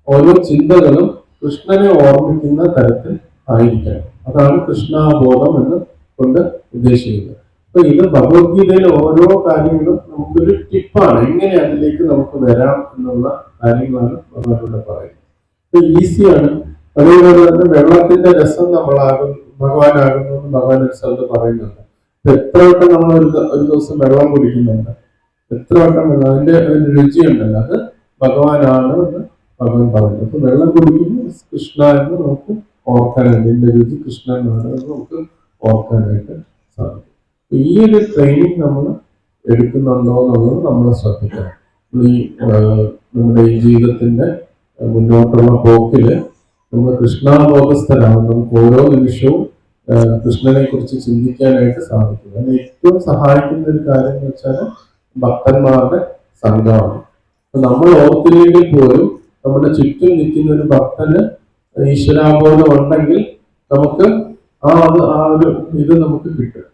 ഓരോ ചിന്തകളും കൃഷ്ണനെ ഓർമ്മിക്കുന്ന തരത്തിൽ ആയിരിക്കണം. അതാണ് കൃഷ്ണാബോധം എന്ന് കൊണ്ട് ഉദ്ദേശിക്കുന്നത്. അപ്പൊ ഇത് ഭഗവത്ഗീതയിലെ ഓരോ കാര്യങ്ങളും നമുക്കൊരു ടിപ്പാണ്, എങ്ങനെ അതിലേക്ക് നമുക്ക് വരാം എന്നുള്ള കാര്യങ്ങളാണ് ഭഗവാൻ പറയുന്നത്. അപ്പൊ ഈസിയാണ്. അതേപോലെ തന്നെ വെള്ളത്തിന്റെ രസം ഭഗവാനാകുന്നു എന്ന് ഭഗവാൻ ഒരു സ്ഥലത്ത് പറയുന്നുണ്ട്. അപ്പൊ എത്ര വട്ടം നമ്മൾ ഒരു ദിവസം വെള്ളം കുടിക്കുന്നുണ്ട്, എത്ര വട്ടം വെള്ളം, അതിന്റെ ഒരു രുചിയുണ്ടല്ലോ, അത് ഭഗവാനാണ് എന്ന് ഭഗവാൻ പറയുന്നത്. അപ്പൊ വെള്ളം കുടിക്കുമ്പോൾ കൃഷ്ണ എന്ന് നമുക്ക് ഓർക്കാനായിട്ട്, ഇതിന്റെ രുചി കൃഷ്ണനാണ് എന്ന് നമുക്ക് ഓർക്കാനായിട്ട് സാധിക്കും. ഈ ഒരു ട്രെയിനിങ് നമ്മൾ എടുക്കുന്നുണ്ടോ എന്നുള്ളത് നമ്മൾ ശ്രദ്ധിക്കണം. ഈ നമ്മുടെ ഈ ജീവിതത്തിന്റെ മുന്നോട്ടുള്ള പോക്കില് നമ്മൾ കൃഷ്ണബോധസ്ഥരാകും. നമുക്ക് ഓരോ നിമിഷവും കൃഷ്ണനെ കുറിച്ച് ചിന്തിക്കാനായിട്ട് സാധിക്കും. അതിന് ഏറ്റവും സഹായിക്കുന്ന ഒരു കാര്യം എന്ന് വെച്ചാൽ ഭക്തന്മാരുടെ സംഘമാണ്. അപ്പൊ നമ്മൾ ഓർത്തില്ലെങ്കിൽ പോലും നമ്മുടെ ചുറ്റും നിൽക്കുന്ന ഒരു ഭക്തന് ഈശ്വരാബോധം ഉണ്ടെങ്കിൽ നമുക്ക് ആ ഒരു ഇത് നമുക്ക് കിട്ടും,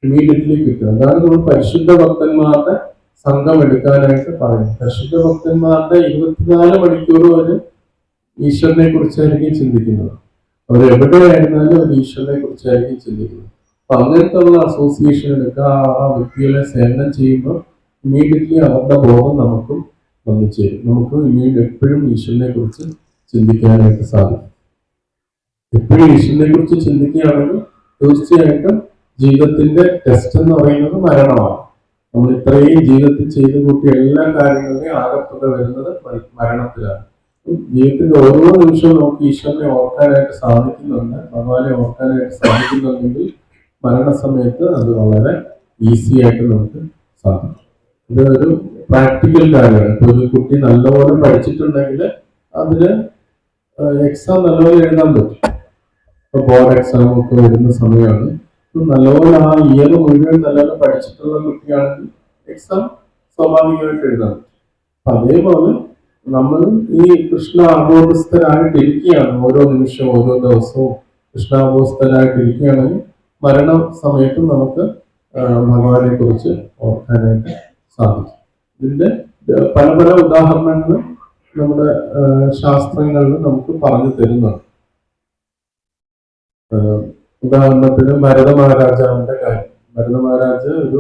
ഇമീഡിയറ്റ്ലി കിട്ടും. അതാണ് നമ്മൾ പരിശുദ്ധ ഭക്തന്മാരുടെ സംഘം എടുക്കാനായിട്ട് പറയും. പരിശുദ്ധ ഭക്തന്മാരുടെ 24 മണിക്കൂറും അവർ ഈശ്വരനെ കുറിച്ചായിരിക്കും ചിന്തിക്കുന്നത്. അവർ എവിടെയായിരുന്നാലും അവർ ഈശ്വരനെ കുറിച്ചായിരിക്കും ചിന്തിക്കുന്നത്. അപ്പൊ അങ്ങനത്തെ ഉള്ള അസോസിയേഷൻ എടുക്കുക, ആ വ്യക്തികളെ സേവനം ചെയ്യുമ്പോൾ ഇമീഡിയറ്റ്ലി അവരുടെ ബോധം നമുക്കും വന്നു ചേരും. നമുക്ക് എപ്പോഴും ഈശ്വരനെ കുറിച്ച് ചിന്തിക്കാനായിട്ട് സാധിക്കും. എപ്പോഴും ഈശ്വരനെ കുറിച്ച് ചിന്തിക്കുകയാണെങ്കിൽ തീർച്ചയായിട്ടും ജീവിതത്തിന്റെ ടെസ്റ്റ് എന്ന് പറയുന്നത് മരണമാണ്. നമ്മൾ ഇത്രയും ജീവിതത്തിൽ ചെയ്തു കൂട്ടിയ എല്ലാ കാര്യങ്ങളുടെയും ആകത്തുക വരുന്നത് മരണത്തിലാണ്. ജീവിതത്തിന്റെ ഓരോ നിമിഷവും നമുക്ക് ഈശ്വരനെ ഓർക്കാനായിട്ട് സാധിക്കുന്നുണ്ട്, ഭഗവാനെ ഓർക്കാനായിട്ട് സാധിക്കുന്നുണ്ടെങ്കിൽ മരണസമയത്ത് അത് വളരെ ഈസി ആയിട്ട് നമുക്ക് സാധിക്കും. ഇത് ഒരു പ്രാക്ടിക്കൽ കാര്യമാണ്. ഇപ്പൊ ഒരു കുട്ടി നല്ലപോലെ പഠിച്ചിട്ടുണ്ടെങ്കിൽ അതിന് എക്സാം നല്ലപോലെ എഴുതാൻ പറ്റും. ഇപ്പൊ ബോർഡ് എക്സാം ഒക്കെ വരുന്ന സമയമാണ്. നല്ലപോലെ ആ ഇയർ മുഴുവൻ നല്ലപോലെ പഠിച്ചിട്ടുള്ള കുട്ടിയാണെങ്കിൽ എക്സാം സ്വാഭാവികമായിട്ട് എഴുതാൻ പറ്റും. അപ്പൊ അതേപോലെ നമ്മൾ ഈ കൃഷ്ണാബോധസ്ഥരായിട്ടിരിക്കുകയാണ് ഓരോ നിമിഷവും ഓരോ ദിവസവും കൃഷ്ണാബോധസ്ഥരായിട്ടിരിക്കുകയാണെങ്കിൽ മരണ സമയത്തും നമുക്ക് ഭഗവാനെ കുറിച്ച് ഓർക്കാനായിട്ട് സാധിക്കും. ഇതിന്റെ പല പല ഉദാഹരണങ്ങൾ നമ്മുടെ ശാസ്ത്രങ്ങളിൽ നമുക്ക് പറഞ്ഞു തരുന്നുണ്ട്. ഉദാഹരണത്തിന് ഭരത മഹാരാജാവിന്റെ കാര്യം. ഭരത മഹാരാജ് ഒരു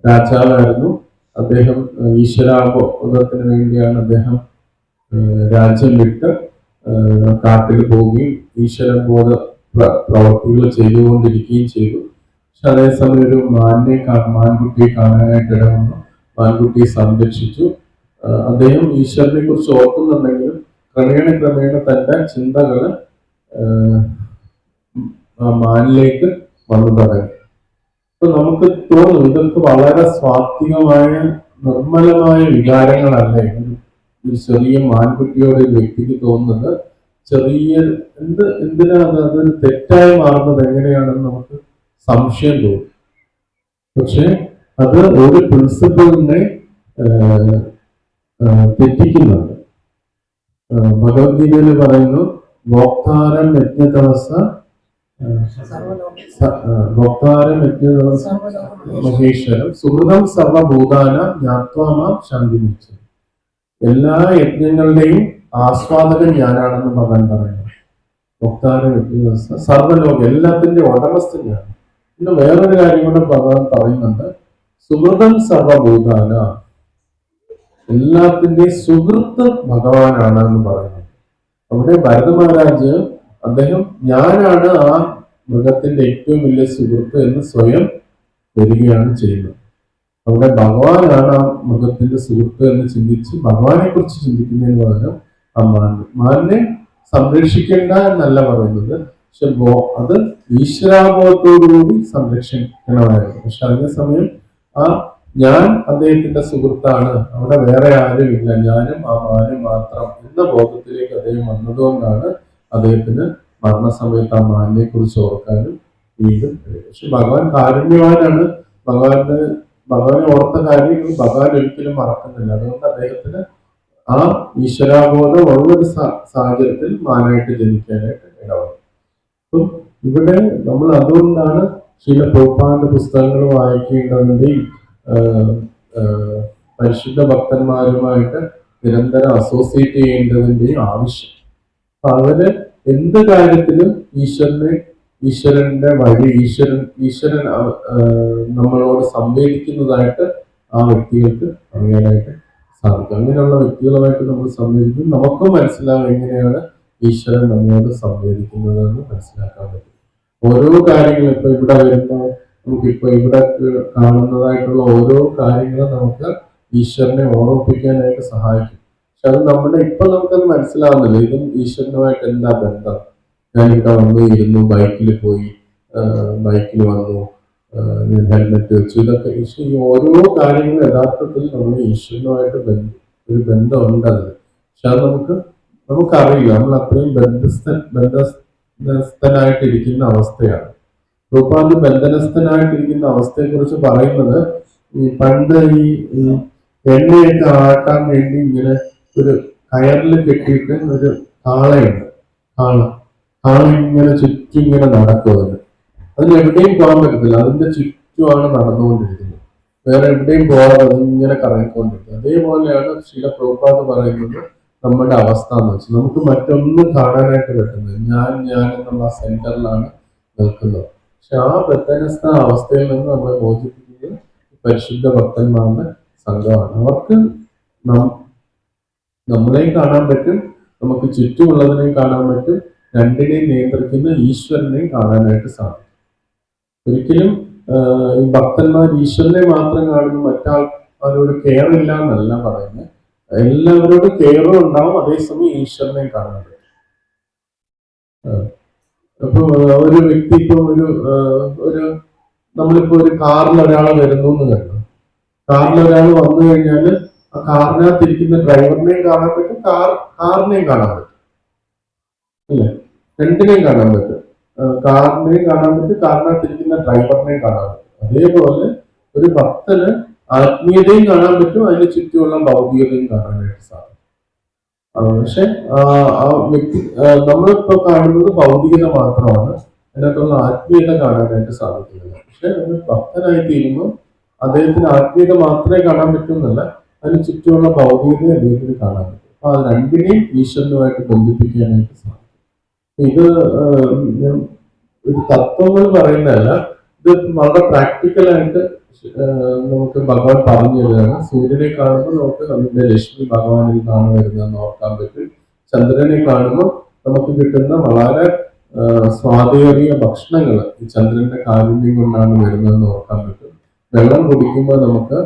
രാജാവായിരുന്നു. അദ്ദേഹം ഈശ്വരാബോധത്തിന് വേണ്ടിയാണ് അദ്ദേഹം രാജ്യം വിട്ട് കാട്ടിൽ പോവുകയും ഈശ്വരബോധ പ്രവർത്തികൾ ചെയ്തുകൊണ്ടിരിക്കുകയും ചെയ്തു. പക്ഷെ അതേസമയം ഒരു മാൻകുട്ടിയെ കാണാനായിട്ട് ഇടവന്നു. മാൻകുട്ടിയെ സംരക്ഷിച്ചു. അദ്ദേഹം ഈശ്വരനെ കുറിച്ച് ഓർക്കുന്നുണ്ടെങ്കിലും ക്രമേണ തന്റെ ചിന്തകള് മാനിലേക്ക് വന്നു തുടങ്ങി. അപ്പൊ നമുക്ക് തോന്നും ഇതൊക്കെ വളരെ സ്വാത്വികമായ നിർമ്മലമായ വികാരങ്ങളല്ലേ ഒരു ചെറിയ മാൻകുട്ടിയോട് ഒരു വ്യക്തിക്ക് തോന്നുന്നത്. എന്തിനാ അതൊരു തെറ്റായി മാറുന്നത് എങ്ങനെയാണെന്ന് നമുക്ക് സംശയം തോന്നും. പക്ഷെ അത് ഒരു പ്രിൻസിപ്പിളിനെ തെറ്റിക്കുന്നുണ്ട്. ഭഗവത്ഗീതയിൽ പറയുന്നു, ഭോക്താരം യജ്ഞതപസ മഹേശ്വരം സുഹൃതം സർവഭൂതാന ജ്ഞാത്വാമാം ശാന്തിമിച്ചു. എല്ലാ യജ്ഞങ്ങളുടെയും ആസ്വാദകൻ ഞാനാണെന്ന് ഭഗവാൻ പറയുന്നു. ഭോക്താരം യജ്ഞതപസ സർവലോക എല്ലാത്തിന്റെ ഉടമസ്ഥൻ ഞാൻ. പിന്നെ വേറൊരു കാര്യം കൂടെ ഭഗവാൻ പറയുന്നുണ്ട്, സുഹൃതം സർവഭൂതാന, എല്ലാത്തിന്റെയും സുഹൃത്ത് ഭഗവാനാണ് എന്ന് പറയുന്നത്. അവിടെ ഭരത മഹാരാജ് അദ്ദേഹം ഞാനാണ് ആ മൃഗത്തിന്റെ ഏറ്റവും വലിയ സുഹൃത്ത് എന്ന് സ്വയം വരികയാണ് ചെയ്യുന്നത്. അവിടെ ഭഗവാനാണ് ആ മൃഗത്തിന്റെ സുഹൃത്ത് എന്ന് ചിന്തിച്ച് ഭഗവാനെ കുറിച്ച് ചിന്തിക്കുന്നതിന് പകരം ആ മാനിനെ സംരക്ഷിക്കേണ്ട എന്നല്ല പറയുന്നത്. പക്ഷെ അത് ഈശ്വരാബോധത്തോടുകൂടി സംരക്ഷിക്കണമായിരുന്നു. പക്ഷെ അതേസമയം ആ ഞാൻ അദ്ദേഹത്തിന്റെ സുഹൃത്താണ്, അവിടെ വേറെ ആരുമില്ല, ഞാനും ആ മാനും മാത്രം എന്ന ബോധത്തിലേക്ക് അദ്ദേഹം വന്നതുകൊണ്ടാണ് അദ്ദേഹത്തിന് മരണസമയത്ത് ആ മാനിനെ കുറിച്ച് ഓർക്കാനും വീണ്ടും. പക്ഷെ ഭഗവാൻ കാരുണ്യവാനാണ്. ഭഗവാനെ ഓർത്ത കാര്യങ്ങൾ ഭഗവാൻ ഒരിക്കലും മറക്കുന്നില്ല. അതുകൊണ്ട് അദ്ദേഹത്തിന് ആ ഈശ്വരാബോധം ഉള്ളൊരു സാഹചര്യത്തിൽ മാനായിട്ട് ജനിക്കാനായിട്ട് ഇടവന്നു. അപ്പം ഇവിടെ നമ്മൾ അതുകൊണ്ടാണ് ശ്രീല പ്രഭുപാദന്റെ പുസ്തകങ്ങൾ വായിക്കേണ്ടതിന്റെയും പരിശുദ്ധ ഭക്തന്മാരുമായിട്ട് നിരന്തരം അസോസിയേറ്റ് ചെയ്യേണ്ടതിന്റെയും ആവശ്യം. അപ്പൊ അവര് എന്ത് കാര്യത്തിലും ഈശ്വരനെ ഈശ്വരന്റെ വഴി ഈശ്വരൻ നമ്മളോട് സംവേദിക്കുന്നതായിട്ട് ആ വ്യക്തികൾക്ക് അറിയാനായിട്ട് സാധിക്കും. അങ്ങനെയുള്ള വ്യക്തികളുമായിട്ട് നമ്മൾ സംവേദിക്കും, നമുക്കും മനസ്സിലാവും എങ്ങനെയാണ് ഈശ്വരൻ നമ്മളോട് സംവേദിക്കുന്നതെന്ന് മനസ്സിലാക്കാൻ പറ്റും. ഓരോ കാര്യങ്ങളും ഇപ്പൊ ഇവിടെ വരുമ്പോൾ നമുക്കിപ്പോ ഇവിടെ കാണുന്നതായിട്ടുള്ള ഓരോ കാര്യങ്ങളും നമുക്ക് ഈശ്വരനെ ഓർമ്മിപ്പിക്കാനായിട്ട് സഹായിക്കും. പക്ഷെ അത് നമുക്കത് മനസ്സിലാവുന്നില്ല. ഇതും ഈശ്വരനുമായിട്ട് എന്താ ബന്ധം? ഞാനിവിടെ വന്നു ഇരുന്നു, ബൈക്കിൽ വന്നു, ഞാൻ ഹെൽമെറ്റ് വെച്ചു, ഇതൊക്കെ ഈ ഓരോ കാര്യങ്ങളും യഥാർത്ഥത്തിൽ നമ്മൾ ഈശ്വരനുമായിട്ട് ഒരു ബന്ധമുണ്ട് അതിന്. പക്ഷെ അത് നമുക്കറിയില്ല. നമ്മൾ അത്രയും ബന്ധസ്ഥനായിട്ടിരിക്കുന്ന അവസ്ഥയാണ്. പ്രഭുപാദ് ബന്ധനസ്ഥനായിട്ടിരിക്കുന്ന അവസ്ഥയെ കുറിച്ച് പറയുന്നത്, ഈ പണ്ട് ഈ എണ്ണയൊക്കെ ആട്ടാൻ വേണ്ടി ഇങ്ങനെ ഒരു കയറിൽ കെട്ടിയിട്ട് ഒരു കാളയുണ്ട്. കാള ഇങ്ങനെ ചുറ്റും ഇങ്ങനെ നടക്കും. അതിന് എവിടെയും പോകാൻ പറ്റത്തില്ല. അതിന്റെ ചുറ്റുമാണ് നടന്നുകൊണ്ടിരിക്കുന്നത്. വേറെ എവിടെയും പോകാതെ ഇങ്ങനെ കറങ്ങിക്കൊണ്ടിരിക്കും. അതേപോലെയാണ് ശ്രീല പ്രഭുപാദ് പറയുന്നത് നമ്മുടെ അവസ്ഥ എന്ന് വെച്ചാൽ നമുക്ക് മറ്റൊന്നും കാണാനായിട്ട് പറ്റുന്നത്. ഞാൻ എന്നുള്ള സെന്ററിലാണ് നിൽക്കുന്നത്. പക്ഷെ ആ ബദ്ധനസ്ഥ അവസ്ഥയിൽ നിന്ന് നമ്മളെ മോചിപ്പിക്കുന്നത് പരിശുദ്ധ ഭക്തന്മാരുടെ സംഘമാണ്. അവർക്ക് നമ്മളെയും കാണാൻ പറ്റും, നമുക്ക് ചുറ്റുമുള്ളതിനെയും കാണാൻ പറ്റും, രണ്ടിനെയും നിയന്ത്രിക്കുന്ന ഈശ്വരനെയും കാണാനായിട്ട് സാധിക്കും. ഒരിക്കലും ഈ ഭക്തന്മാർ ഈശ്വരനെ മാത്രം കാണുന്നു, മറ്റാൾക്കാരോട് കെയർ ഇല്ല എന്നല്ല പറയുന്നത്. എല്ലാവരോടും കെയറും ഉണ്ടാവും, അതേസമയം ഈശ്വരനെ കാണാൻ പറ്റും. അപ്പൊ ഒരു വ്യക്തി ഇപ്പൊ ഒരു നമ്മളിപ്പോ ഒരു കാറിൽ ഒരാൾ വരുന്നു എന്ന് കണ്ടു. കാറിൽ ഒരാൾ വന്നു കഴിഞ്ഞാൽ ആ കാറിനകത്തിരിക്കുന്ന ഡ്രൈവറിനെയും കാണാൻ പറ്റും, കാറിനെയും കാണാൻ പറ്റും, അല്ലേ? രണ്ടിനെയും കാണാൻ പറ്റും. കാറിനെയും കാണാൻ പറ്റും, കാറിനകത്തിരിക്കുന്ന ഡ്രൈവറിനെയും കാണാൻ പറ്റും. അതേപോലെ ഒരു ഭക്തന് ആത്മീയതയും കാണാൻ പറ്റും, അതിന് ചുറ്റുമുള്ള ഭൗതികതയും കാണാനായിട്ട് സാധിക്കും. പക്ഷെ ആ വ്യക്തി നമ്മളിപ്പോ കാണുന്നത് ഭൗതികത മാത്രമാണ്, അതിനകത്തുള്ള ആത്മീയത കാണാനായിട്ട് സാധിക്കുന്നില്ല. പക്ഷെ ഒരു ഭക്തനായി തീരുമ്പോൾ അദ്ദേഹത്തിന് ആത്മീയത മാത്രമേ കാണാൻ പറ്റുന്നല്ല, അതിന് ചുറ്റുമുള്ള ഭൗതികത അദ്ദേഹത്തിന് കാണാൻ പറ്റും. അപ്പൊ അത് രണ്ടിനെയും ഈശ്വരനുമായിട്ട് ബന്ധിപ്പിക്കാനായിട്ട് സാധിക്കും. ഇത് ഒരു തത്വങ്ങൾ പറയുന്നതല്ല, ഇത് വളരെ പ്രാക്ടിക്കലായിട്ട് നമുക്ക് ഭഗവാൻ പറഞ്ഞു തരികയാണ്. സൂര്യനെ കാണുമ്പോൾ നമുക്ക് അതിന്റെ രശ്മി ഭഗവാനിൽ നിന്നാണ് വരുന്നതെന്ന് ഓർക്കാൻ പറ്റും. ചന്ദ്രനെ കാണുമ്പോൾ നമുക്ക് കിട്ടുന്ന വളരെ സ്വാദേറിയ ഭക്ഷണങ്ങൾ ഈ ചന്ദ്രന്റെ കാരുണ്യം കൊണ്ടാണ് വരുന്നതെന്ന് ഓർക്കാൻ പറ്റും. വെള്ളം കുടിക്കുമ്പോൾ നമുക്ക്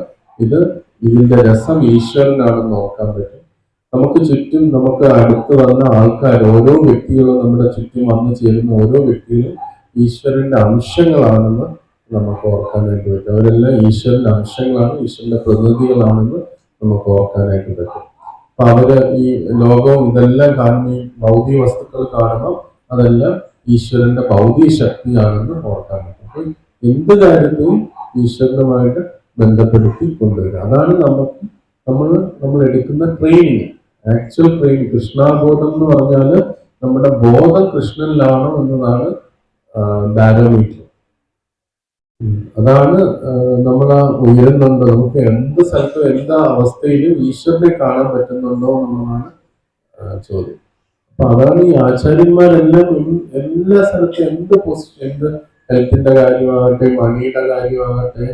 ഇതിന്റെ രസം ഈശ്വരനാണെന്ന് ഓർക്കാൻ പറ്റും. നമുക്ക് ചുറ്റും നമുക്ക് അടുത്ത് വന്ന ആൾക്കാർ, ഓരോ വ്യക്തികളും നമ്മുടെ ചുറ്റും വന്നു ചേരുന്ന ഓരോ വ്യക്തികളും ഈശ്വരന്റെ അംശങ്ങളാണെന്ന് നമുക്ക് ഓർക്കാനായിട്ട് പറ്റും. അവരെല്ലാം ഈശ്വരന്റെ അംശങ്ങളാണ്, ഈശ്വരന്റെ പ്രതിനിധികളാണെന്ന് നമുക്ക് ഓർക്കാനായിട്ട് പറ്റും. അപ്പൊ അവര് ഈ ലോകവും ഇതെല്ലാം കാണുന്ന ഭൗതിക വസ്തുക്കൾ കാണുമ്പോൾ അതെല്ലാം ഈശ്വരന്റെ ഭൗതിക ശക്തിയാണെന്ന് ഓർക്കാൻ പറ്റും. അപ്പൊ എന്ത് കാര്യത്തെയും ഈശ്വരനുമായിട്ട് ബന്ധപ്പെടുത്തി കൊണ്ടുവരിക. അതാണ് നമ്മൾ എടുക്കുന്ന ട്രെയിനിങ്, ആക്ച്വൽ ട്രെയിനിങ്. കൃഷ്ണാബോധം എന്ന് പറഞ്ഞാൽ നമ്മുടെ ബോധം കൃഷ്ണനിലാണോ എന്നതാണ് ബാരോമീറ്റർ. അതാണ് നമ്മൾ ഉയരുന്നുണ്ട്, നമുക്ക് എന്ത് സ്ഥലത്തും എന്താ അവസ്ഥയിലും ഈശ്വരനെ കാണാൻ പറ്റുന്നുണ്ടോ എന്നുള്ളതാണ് ചോദ്യം. അപ്പൊ അതാണ് ഈ ആചാര്യന്മാരെല്ലാം എല്ലാ സ്ഥലത്തും എന്ത് പൊസിഷൻ, എന്ത് ഹെൽത്തിന്റെ കാര്യമാകട്ടെ, മണിയുടെ കാര്യമാകട്ടെ,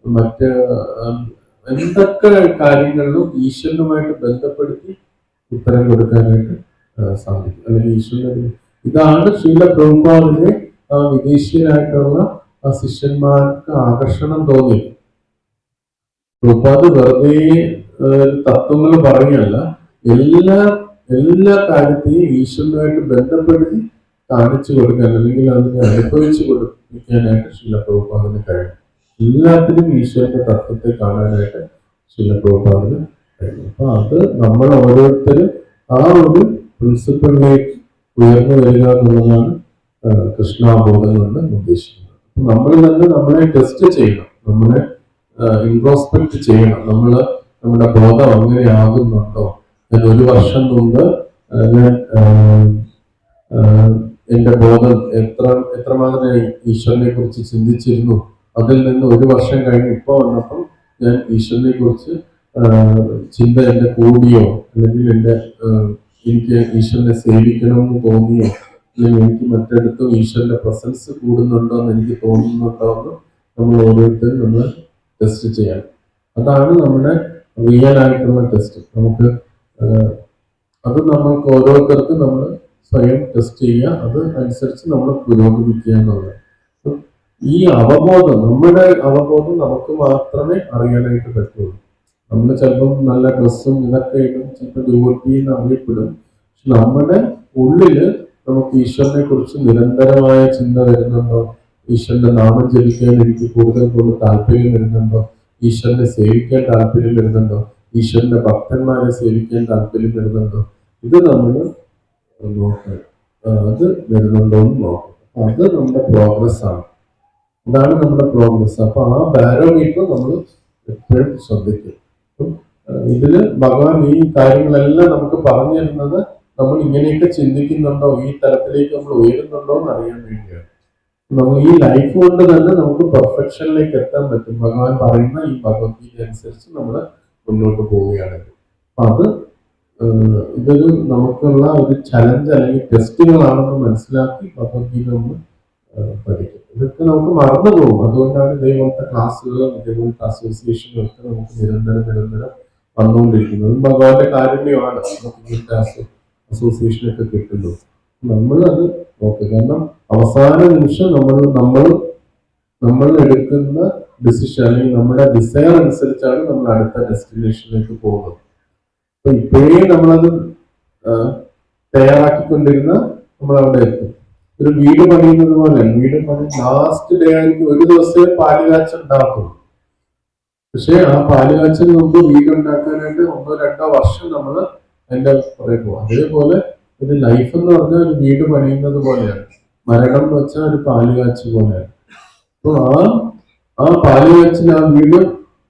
മറ്റ് എന്തൊക്കെ കാര്യങ്ങളിലും ഈശ്വരനുമായിട്ട് ബന്ധപ്പെടുത്തി ഉത്തരം കൊടുക്കാനായിട്ട് സാധിക്കും. അല്ലെങ്കിൽ ഈശ്വരൻ ഇതാണ് ശ്രീല പ്രഭുപാദിനെ വിദേശീയരായിട്ടുള്ള ശിഷ്യന്മാർക്ക് ആകർഷണം തോന്നി. പ്രഭുപാദ് വെറുതെ തത്വങ്ങൾ പറയുകയല്ല, എല്ലാ കാര്യത്തെയും ഈശ്വരനുമായിട്ട് ബന്ധപ്പെടുത്തി കാണിച്ചു കൊടുക്കാൻ, അല്ലെങ്കിൽ അതിനെ അനുഭവിച്ചു കൊടുപ്പിക്കാനായിട്ട് ശ്രീല പ്രഭുപാദിന് കഴിയും. എല്ലാത്തിനും ഈശ്വരന്റെ തത്വത്തെ കാണാനായിട്ട് ശ്രീല പ്രഭുപാദിന് കഴിയും. അപ്പൊ അത് നമ്മൾ ഓരോരുത്തരും ആ ഒരു പ്രിൻസിപ്പിളിലേക്ക് ഉയർന്നു വരിക എന്നുള്ളതാണ് കൃഷ്ണാബോധം കൊണ്ട് ഉദ്ദേശിക്കുന്നത്. നമ്മൾ തന്നെ നമ്മളെ ടെസ്റ്റ് ചെയ്യണം, നമ്മളെ ഇൻട്രോസ്പെക്ട് ചെയ്യണം. നമ്മുടെ ബോധം അങ്ങനെ ആകുന്നുണ്ടോ? ഞാൻ 1 വർഷം മുമ്പ് എന്റെ ബോധം എത്രമാത്രം ഈശ്വരനെ കുറിച്ച് ചിന്തിച്ചിരുന്നു. അതിൽ നിന്ന് 1 വർഷം കഴിഞ്ഞ് ഇപ്പൊ വന്നപ്പോൾ ഞാൻ ഈശ്വരനെ കുറിച്ച് ചിന്ത എന്റെ കൂടിയോ, അല്ലെങ്കിൽ എനിക്ക് ഈശ്വരനെ സേവിക്കണമെന്ന് തോന്നിയോ അല്ലെങ്കിൽ എനിക്ക് മറ്റിടത്തും ഈശ്വരന്റെ പ്രസൻസ് കൂടുന്നുണ്ടോ എന്ന് എനിക്ക് തോന്നുന്നുണ്ടോ എന്ന് നമ്മൾ ഓരോരുത്തരും നമ്മൾ ടെസ്റ്റ് ചെയ്യണം. അതാണ് നമ്മുടെ റിയൽ ആയിട്ടുള്ള ടെസ്റ്റ്. നമുക്ക് അത് നമ്മൾക്ക് ഓരോരുത്തർക്കും നമ്മൾ സ്വയം ടെസ്റ്റ് ചെയ്യുക, അത് അനുസരിച്ച് നമ്മൾ പുരോഗമിക്കുക എന്നുള്ളത്. ഈ അവബോധം, നമ്മുടെ അവബോധം നമുക്ക് മാത്രമേ അറിയാനായിട്ട് പറ്റുള്ളൂ. നമ്മൾ ചിലപ്പം നല്ല ഡ്രസ്സും ഇതൊക്കെ ഇടും, ചിലപ്പോൾ ഡിവോട്ടീന്ന് അറിയപ്പെടും. പക്ഷെ നമ്മുടെ ഉള്ളില് നമുക്ക് ഈശ്വരനെ കുറിച്ച് നിരന്തരമായ ചിന്ത വരുന്നുണ്ടോ? ഈശ്വരന്റെ നാമം ജപിക്കാൻ എനിക്ക് കൂടുതൽ താല്പര്യം വരുന്നുണ്ടോ? ഈശ്വരനെ സേവിക്കാൻ താല്പര്യം വരുന്നുണ്ടോ? ഈശ്വരന്റെ ഭക്തന്മാരെ സേവിക്കാൻ താല്പര്യം വരുന്നുണ്ടോ? ഇത് നമ്മൾ നോക്കണം. അത് വരുന്നുണ്ടോ എന്ന് നോക്കണം. അത് നമ്മുടെ പ്രോഗ്രസ് ആണ്. അതാണ് നമ്മുടെ പ്രോഗ്രസ്. അപ്പൊ ആ ബാരോമീറ്റർ നമ്മൾ എപ്പോഴും ശ്രദ്ധിക്കും. ഇതില് ഭഗവാൻ ഈ കാര്യങ്ങളെല്ലാം നമുക്ക് പറഞ്ഞു തരുന്നത് നമ്മൾ ഇങ്ങനെയൊക്കെ ചിന്തിക്കുന്നുണ്ടോ, ഈ തലത്തിലേക്ക് നമ്മൾ ഉയരുന്നുണ്ടോ എന്ന് അറിയാൻ വേണ്ടിയാണ്. നമ്മൾ ഈ ലൈഫ് കൊണ്ട് തന്നെ നമുക്ക് പെർഫെക്ഷനിലേക്ക് എത്താൻ പറ്റും ഭഗവാൻ പറയുന്ന ഈ ഭഗവത്ഗീത അനുസരിച്ച് നമ്മൾ മുന്നോട്ട് പോവുകയാണെങ്കിൽ. അപ്പൊ അത് ഇതൊരു നമുക്കുള്ള ഒരു ചലഞ്ച് അല്ലെങ്കിൽ ടെസ്റ്റുകളാണെന്ന് മനസ്സിലാക്കി ഭഗവത്ഗീത നമ്മൾ പഠിക്കും. ഇതൊക്കെ നമുക്ക് മറന്നു പോകും. അതുകൊണ്ടാണ് ഇതേപോലത്തെ ക്ലാസ്സുകളും ഇതേപോലത്തെ അസോസിയേഷനും ഒക്കെ നമുക്ക് നിരന്തരം വന്നുകൊണ്ടിരിക്കുന്നത്. ഭഗവാന്റെ കാരുണ്യമാണ് നമുക്ക് ഇങ്ങനത്തെ അസോസിയേഷനൊക്കെ കിട്ടുന്നത്. നമ്മളത് നോക്കുക. കാരണം അവസാന നിമിഷം നമ്മൾ എടുക്കുന്ന ഡിസിഷൻ അല്ലെങ്കിൽ നമ്മുടെ ഡിസയർ അനുസരിച്ചാണ് നമ്മൾ അടുത്ത ഡെസ്റ്റിനേഷനിലേക്ക് പോകുന്നത്. അപ്പൊ ഇപ്പോഴേ നമ്മളത് തയ്യാറാക്കിക്കൊണ്ടിരുന്ന നമ്മൾ അവിടെ എത്തും. ഒരു വീട് പണിയുന്നത് പോലെ, വീട് പണി ലാസ്റ്റ് ഡേ ആയിരിക്കും, ഒരു ദിവസമേ പാലുകാച്ച ഉണ്ടാകത്തുള്ളൂ. പക്ഷെ ആ പാലുകാച്ചിന് മുമ്പ് വീട് ഉണ്ടാക്കാനായിട്ട് 1-2 വർഷം നമ്മൾ അതിന്റെ പുറകെ പോകും. അതേപോലെ ഒരു ലൈഫ് എന്ന് പറഞ്ഞാൽ ഒരു വീട് പണിയുന്നത് പോലെയാണ്. മരണം എന്ന് വെച്ചാൽ ഒരു പാലുകാച്ച് പോലെയാണ്. അപ്പൊ ആ പാലുകാച്ചിന് ആ വീട്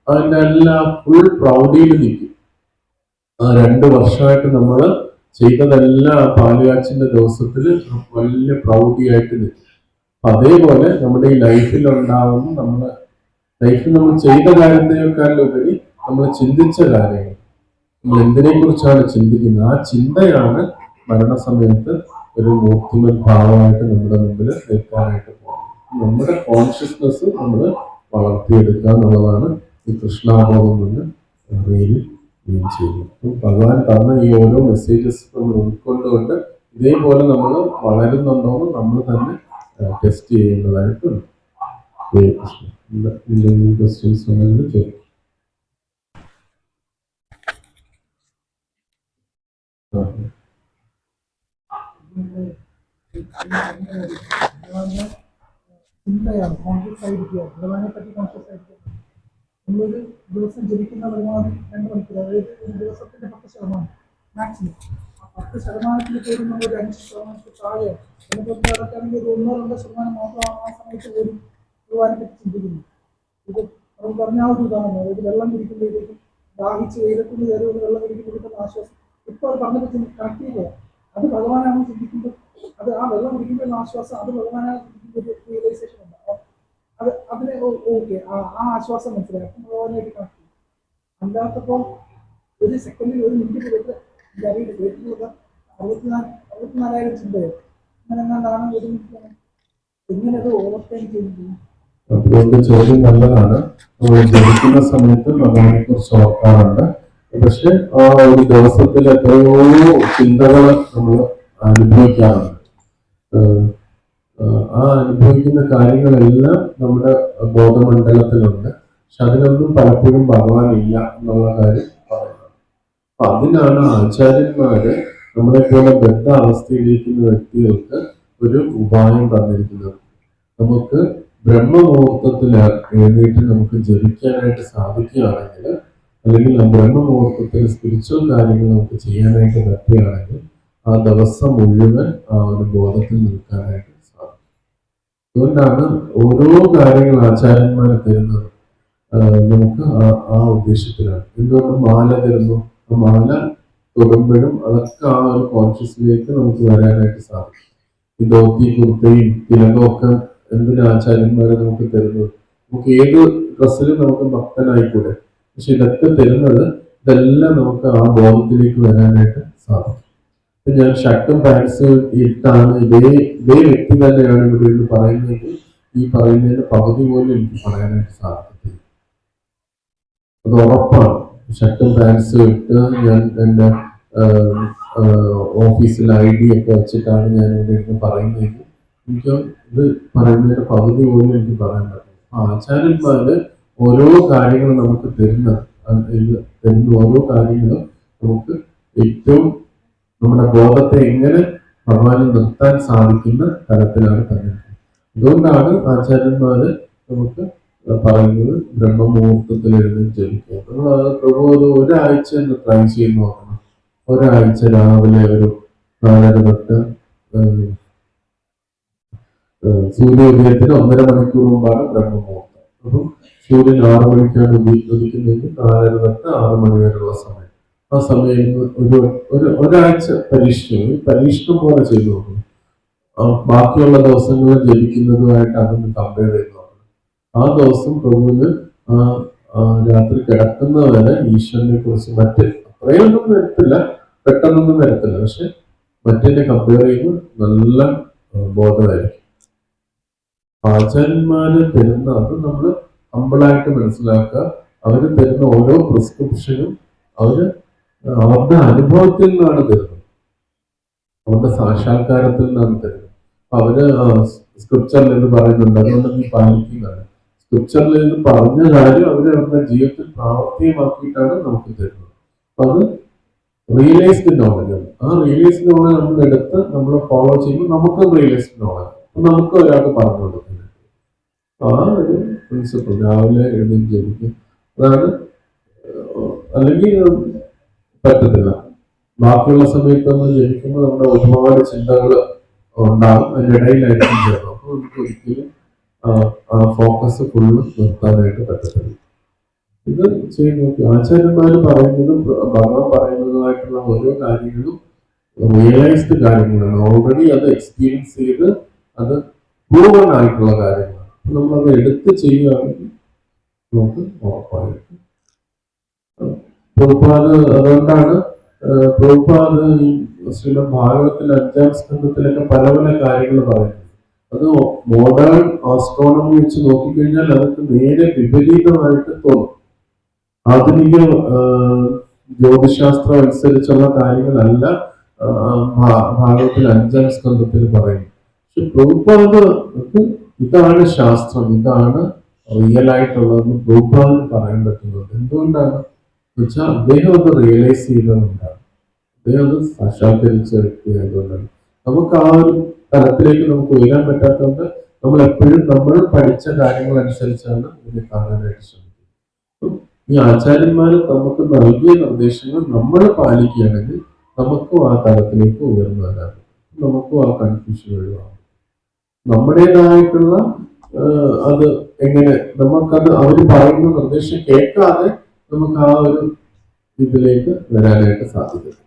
അതിന്റെ എല്ലാം ഫുൾ പ്രൗഡിയിൽ നിൽക്കും. ആ 2 വർഷമായിട്ട് നമ്മൾ ചെയ്തതെല്ലാം ആ പാലുകാച്ചിന്റെ ദിവസത്തിൽ വലിയ പ്രൗഡിയായിട്ട് നിൽക്കും. അതേപോലെ നമ്മുടെ ഈ ലൈഫിൽ ഉണ്ടാവുന്ന നമ്മുടെ ലൈഫിൽ നമ്മൾ ചെയ്ത കാര്യത്തെക്കാളുപരി നമ്മൾ ചിന്തിച്ച കാര്യങ്ങൾ, നമ്മൾ എന്തിനെ കുറിച്ചാണ് ചിന്തിക്കുന്നത്, ആ ചിന്തയാണ് മരണസമയത്ത് ഒരു മൂർത്തിമൻ ഭാവമായിട്ട് നമ്മുടെ മുമ്പിൽ നിൽക്കാനായിട്ട് പോകുന്നത്. നമ്മുടെ കോൺഷ്യസ്നെസ് നമ്മൾ വളർത്തിയെടുക്കുക എന്നുള്ളതാണ് ഈ കൃഷ്ണാബോധം കൊണ്ട് റിയലി മീൻ ചെയ്യുന്നത്. ഭഗവാൻ തന്ന ഈ ഓരോ മെസ്സേജസ് നമ്മൾ ഉൾക്കൊണ്ടുകൊണ്ട് ഇതേപോലെ നമ്മൾ വളരുന്നുണ്ടോന്ന് നമ്മൾ തന്നെ ടെസ്റ്റ് ചെയ്യേണ്ടതായിട്ടുണ്ട്. ക്വസ്റ്റ്യൻസ് ഉണ്ടെങ്കിൽ ചോദിക്കും. ചിന്തയാണ് കോൺഷ്യസ് ആയിരിക്കുക, ഭഗവാനെ പറ്റി കോൺഷ്യസ് ആയിരിക്കുക. നമ്മളൊരു ദിവസം ജനിക്കുന്ന പരമാവധി 2 മണിക്കൂർ, അതായത് ഒരു ദിവസത്തിന്റെ 10% മാക്സിമം. ആ 10% പോലും നമ്മൾ 5% താഴെ അതിനെപ്പറ്റി അതൊക്കെയാണെങ്കിൽ ഒരു 1-2% മാത്രം ആ സമയത്ത് പോലും ഭഗവാനെ പറ്റി ചിന്തിക്കുന്നു. ഇത് നമ്മൾ പറഞ്ഞ ആ ഒരു ഉദാഹരണം, അതായത് വെള്ളം കുടിക്കുമ്പോഴേക്കും ദാഹിച്ച് വെയിലത്തുനിന്ന് കയറി ഒരു വെള്ളം കുടിക്കുമ്പോഴേക്കും ആശ്വാസം. ഇപ്പോൾ അത് പറഞ്ഞിട്ട് കണക്ട് ചെയ്യുക, അത് ഭഗവാനാണ് ചിന്തിക്കുമ്പോൾ, അത് ആ വെള്ളം കുടിക്കുമ്പോൾ ആശ്വാസം, അത് ഭഗവാനാണ് ചിന്തിക്കുമ്പോൾ ഒരു റിയലൈസേഷൻ ഉണ്ട്. അതിനെ ഓക്കെ, ആ ആശ്വാസം മനസ്സിലായി, അപ്പം ഭഗവാനായിട്ട് കണക്ട് ചെയ്യും. അല്ലാത്തപ്പോൾ ഒരു സെക്കൻഡിൽ 1 മിനിറ്റ് കൊടുത്ത് അറിയില്ല, കേട്ടിട്ടുള്ളത് 64,000 ചിന്തയോ അങ്ങനെ എങ്ങാണ്ടാണ് 1 മിനിറ്റ്. എങ്ങനെ അത് ഓവർടൈം ചെയ്യുന്നത്? അതുകൊണ്ട് ചോദ്യം നല്ലതാണ്. നമ്മൾ ജനിക്കുന്ന സമയത്ത് ഭഗവാനെ കുറിച്ച് ഓർക്കാറുണ്ട്. പക്ഷെ ആ ഒരു ദിവസത്തിൽ എത്രയോ ചിന്തകൾ നമ്മൾ അനുഭവിക്കാറുണ്ട്. ആ അനുഭവിക്കുന്ന കാര്യങ്ങളെല്ലാം നമ്മുടെ ബോധമണ്ഡലത്തിലുണ്ട്. പക്ഷെ അതിനൊന്നും പലപ്പോഴും ഭഗവാൻ ഇല്ല എന്നുള്ള കാര്യം പറയുന്നത്. അപ്പൊ അതിനാണ് ആചാര്യന്മാര് നമ്മളെപ്പോലെ ബദ്ധ അവസ്ഥയിലിരിക്കുന്ന വ്യക്തികൾക്ക് ഒരു ഉപായം തന്നിരിക്കുന്നത്. നമുക്ക് ബ്രഹ്മമുഹൂർത്തത്തിൽ എഴുന്നേറ്റ് നമുക്ക് ജപിക്കാനായിട്ട് സാധിക്കുകയാണെങ്കിൽ, അല്ലെങ്കിൽ ആ ബ്രഹ്മമുഹൂർത്തത്തിൽ സ്പിരിച്വൽ കാര്യങ്ങൾ നമുക്ക് ചെയ്യാനായിട്ട് പറ്റുകയാണെങ്കിൽ ആ ദിവസം മുഴുവൻ ആ ഒരു ബോധത്തിൽ നിൽക്കാനായിട്ട് സാധിക്കും. അതുകൊണ്ടാണ് ഓരോ കാര്യങ്ങൾ ആചാര്യന്മാർ തരുന്നത് നമുക്ക് ആ ഉദ്ദേശത്തിലാണ്. എന്തുകൊണ്ട് മാല തരുന്നു? ആ മാല തൊടുമ്പോഴും അതൊക്കെ ആ ഒരു കോൺഷ്യസിലേക്ക് നമുക്ക് വരാനായിട്ട് സാധിക്കും. ഈ ധോത്തി കുർത്തയും തിലകവും ഒക്കെ എന്തിന് ആചാര്യന്മാരെ നമുക്ക് തരുന്നത്? നമുക്ക് ഏത് ഡ്രസ്സിലും നമുക്ക് ഭക്തനായിക്കൂടെ? പക്ഷെ ഇതൊക്കെ തരുന്നത് ഇതെല്ലാം നമുക്ക് ആ ബോധത്തിലേക്ക് വരാനായിട്ട് സാധിക്കും. ഞാൻ ഷർട്ടും പാൻസും ഇട്ടാണ് ഇതേ വ്യക്തി തന്നെയാണ് ഇവിടെ എന്ന് പറയുന്നെങ്കിൽ ഈ പറയുന്നതിന്റെ പകുതി പോലും എനിക്ക് പറയാനായിട്ട് സാധിക്കില്ല. അത് ഉറപ്പാണ്. ഷർട്ടും പാൻസും ഇട്ട് ഞാൻ എൻ്റെ ഓഫീസിൽ ID ഒക്കെ വെച്ചിട്ടാണ് ഞാൻ ഇവിടെ ഇരുന്ന് പറയുന്നതെങ്കിൽ എനിക്ക് ഇത് പറയുന്നതിന്റെ പകുതി പോലും എനിക്ക് പറയാൻ പറ്റില്ല. ആചാര്യന്മാര് ഓരോ കാര്യങ്ങളും നമുക്ക് തരുന്ന ഓരോ കാര്യങ്ങളും നമുക്ക് ഏറ്റവും നമ്മുടെ ബോധത്തെ എങ്ങനെ ഭഗവാനിൽ നിർത്താൻ സാധിക്കുന്ന തലത്തിലാണ് തന്നെ. അതുകൊണ്ടാണ് ആചാര്യന്മാര് നമുക്ക് പറയുന്നത് ബ്രഹ്മമുഹൂർത്തത്തിൽ എഴുന്നേറ്റ് ജപിക്കുക. നമ്മൾ പ്രഭു ഒരാഴ്ച ഒന്ന് ട്രൈ ചെയ്ത് നോക്കണം. ഒരാഴ്ച രാവിലെ ഒരു 4:30 തൊട്ട് സൂര്യോദയത്തിന് 1.5 മണിക്കൂർ മുമ്പാണ് ബ്രഹ്മമുഹൂർത്തം. അപ്പം സൂര്യൻ 6 മണിക്കാണ് ഉദിക്കുന്നതെങ്കിൽ 4:30 തൊട്ട് 6 മണി വരെയുള്ള സമയം. ആ സമയം ഒരാഴ്ച പരീക്ഷണം പോലെ ചെയ്തു നോക്കണം. ബാക്കിയുള്ള ദിവസങ്ങളിൽ ജപിക്കുന്നതുമായിട്ട് അതൊന്ന് കമ്പയർ ചെയ്ത് നോക്കണം. ആ ദിവസം പ്രഭുവിന് രാത്രി കിടക്കുന്നവരെ ഈശ്വരനെ കുറിച്ച് അത്രയൊന്നും വരത്തില്ല, പെട്ടെന്നൊന്നും വരത്തില്ല. പക്ഷെ മറ്റേ കമ്പയർ ചെയ്യുമ്പോൾ നല്ല ബോധമായിരിക്കും. ആചാര്യന്മാര് തരുന്ന അത് നമ്മൾ ഹമ്പിളായിട്ട് മനസ്സിലാക്കുക. അവര് തരുന്ന ഓരോ പ്രിസ്ക്രിപ്ഷനും അവരുടെ അനുഭവത്തിൽ നിന്നാണ് തരുന്നത്, അവരുടെ സാക്ഷാത്കാരത്തിൽ നിന്നാണ് തരുന്നത്. അവര് സ്ക്രിപ്ചറിൽ എന്ന് പറയുന്നുണ്ട്, അതുകൊണ്ട് നീ പാലിക്കുന്നതാണ്. സ്ക്രിപ്ചറിൽ നിന്ന് പറഞ്ഞ കാര്യം അവരുടെ ജീവിതത്തിൽ പ്രാവർത്തികമാക്കിയിട്ടാണ് നമുക്ക് തരുന്നത്. അപ്പൊ അത് റിയലൈസ്ഡ് നോളജാണ്. ആ റിയലൈസ്ഡ് നോളജ് നമ്മളെടുത്ത് നമ്മൾ ഫോളോ ചെയ്യുമ്പോൾ നമുക്ക് റിയലൈസ്ഡ് നോളജ് നമുക്ക് ഒരാൾക്ക് പറഞ്ഞു കൊടുക്കുന്നത്. ആ ഒരു പ്രിൻസിപ്പിൾ രാവിലെ എഴുന്നേറ്റ് ജപിക്കും. അതാണ്. അല്ലെങ്കിൽ പറ്റത്തില്ല. ബാക്കിയുള്ള സമയത്ത് നമ്മൾ ജപിക്കുമ്പോൾ നമ്മുടെ ഒരുപാട് ചിന്തകൾ ഉണ്ടാകും, അതിനിടയിലായിരിക്കും ചേർന്നത്. അപ്പോൾ നമുക്ക് ഒരിക്കലും ആ ഫോക്കസ് ഫുള്ള് നിർത്താനായിട്ട് പറ്റത്തില്ല. ഇത് ചെയ്ത് നോക്കി. ആചാര്യന്മാർ പറയുന്നതും ഭഗവാൻ പറയുന്നതുമായിട്ടുള്ള ഓരോ കാര്യങ്ങളും റിയലൈസ്ഡ് കാര്യങ്ങളാണ്. ഓൾറെഡി അത് എക്സ്പീരിയൻസ് ചെയ്ത് അത് പ്രൂവൺ ആയിട്ടുള്ള കാര്യങ്ങളാണ്. നമ്മളത് എടുത്ത് ചെയ്യുകയാണെങ്കിൽ നമുക്ക് ഉറപ്പായിട്ട്. പ്രഭുപാദ് അതുകൊണ്ടാണ് പ്രഭുപാദ് ഈ ശ്രീമദ് ഭാഗവത്തിൽ 5-ാം സ്കന്ധത്തിലൊക്കെ പല പല കാര്യങ്ങൾ പറയുന്നത്. അത് മോഡേൺ ആസ്ട്രോണമി വെച്ച് നോക്കിക്കഴിഞ്ഞാൽ അതൊക്കെ നേരെ വിപരീതമായിട്ട് തോന്നും. ആധുനിക ജ്യോതിശാസ്ത്രം അനുസരിച്ചുള്ള കാര്യങ്ങളല്ല ഭാഗവത്തിൽ 5-ാം സ്കന്ധത്തിൽ പറയുന്നത്. പക്ഷെ പ്രഭുപാദ് ഇതാണ് ശാസ്ത്രം, ഇതാണ് റിയൽ ആയിട്ടുള്ളതെന്ന് പ്രഭുപാദിന് പറയാൻ പറ്റുന്നത്. എന്തുകൊണ്ടാണ് വെച്ചാൽ അദ്ദേഹം അത് റിയലൈസ് ചെയ്തതുകൊണ്ടാണ്, അദ്ദേഹം അത് സാക്ഷാത്കരിച്ച വ്യക്തിയായതുകൊണ്ടാണ്. നമുക്ക് ആ ഒരു തലത്തിലേക്ക് നമുക്ക് ഉയരാൻ പറ്റാത്തതുകൊണ്ട് നമ്മൾ എപ്പോഴും നമ്മൾ പഠിച്ച കാര്യങ്ങൾ അനുസരിച്ചാണ് ഇതിനെ കാണാനായിട്ട് ശ്രമിക്കുന്നത്. ഈ ആചാര്യന്മാർ നമുക്ക് നൽകിയ നിർദ്ദേശങ്ങൾ നമ്മൾ പാലിക്കുകയാണെങ്കിൽ നമുക്കും ആ തലത്തിലേക്ക് ഉയർന്നു വരാൻ, നമുക്കും ആ കൺഫ്യൂഷൻ ഒഴിവാകും. നമ്മുടേതായിട്ടുള്ള അത് എങ്ങനെ നമുക്കത് അവർ പറയുന്ന നിർദ്ദേശം കേൾക്കാതെ നമുക്ക് ആ ഒരു ഇതിലേക്ക് വരാനായിട്ട് സാധിക്കും.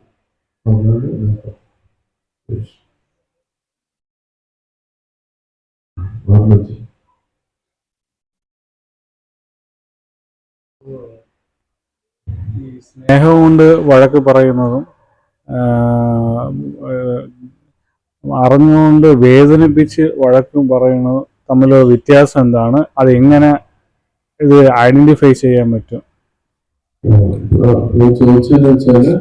ഈ സ്നേഹം കൊണ്ട് വഴക്ക് പറയുന്നതും അറിഞ്ഞുകൊണ്ട് വേദനിപ്പിച്ച് വഴക്കും പറയുന്നതും തമ്മിലുള്ള വ്യത്യാസം എന്താണ്? അത് എങ്ങനെ ഇത് ഐഡന്റിഫൈ ചെയ്യാൻ പറ്റും? ചോദിച്ചതെന്ന് വെച്ചാല്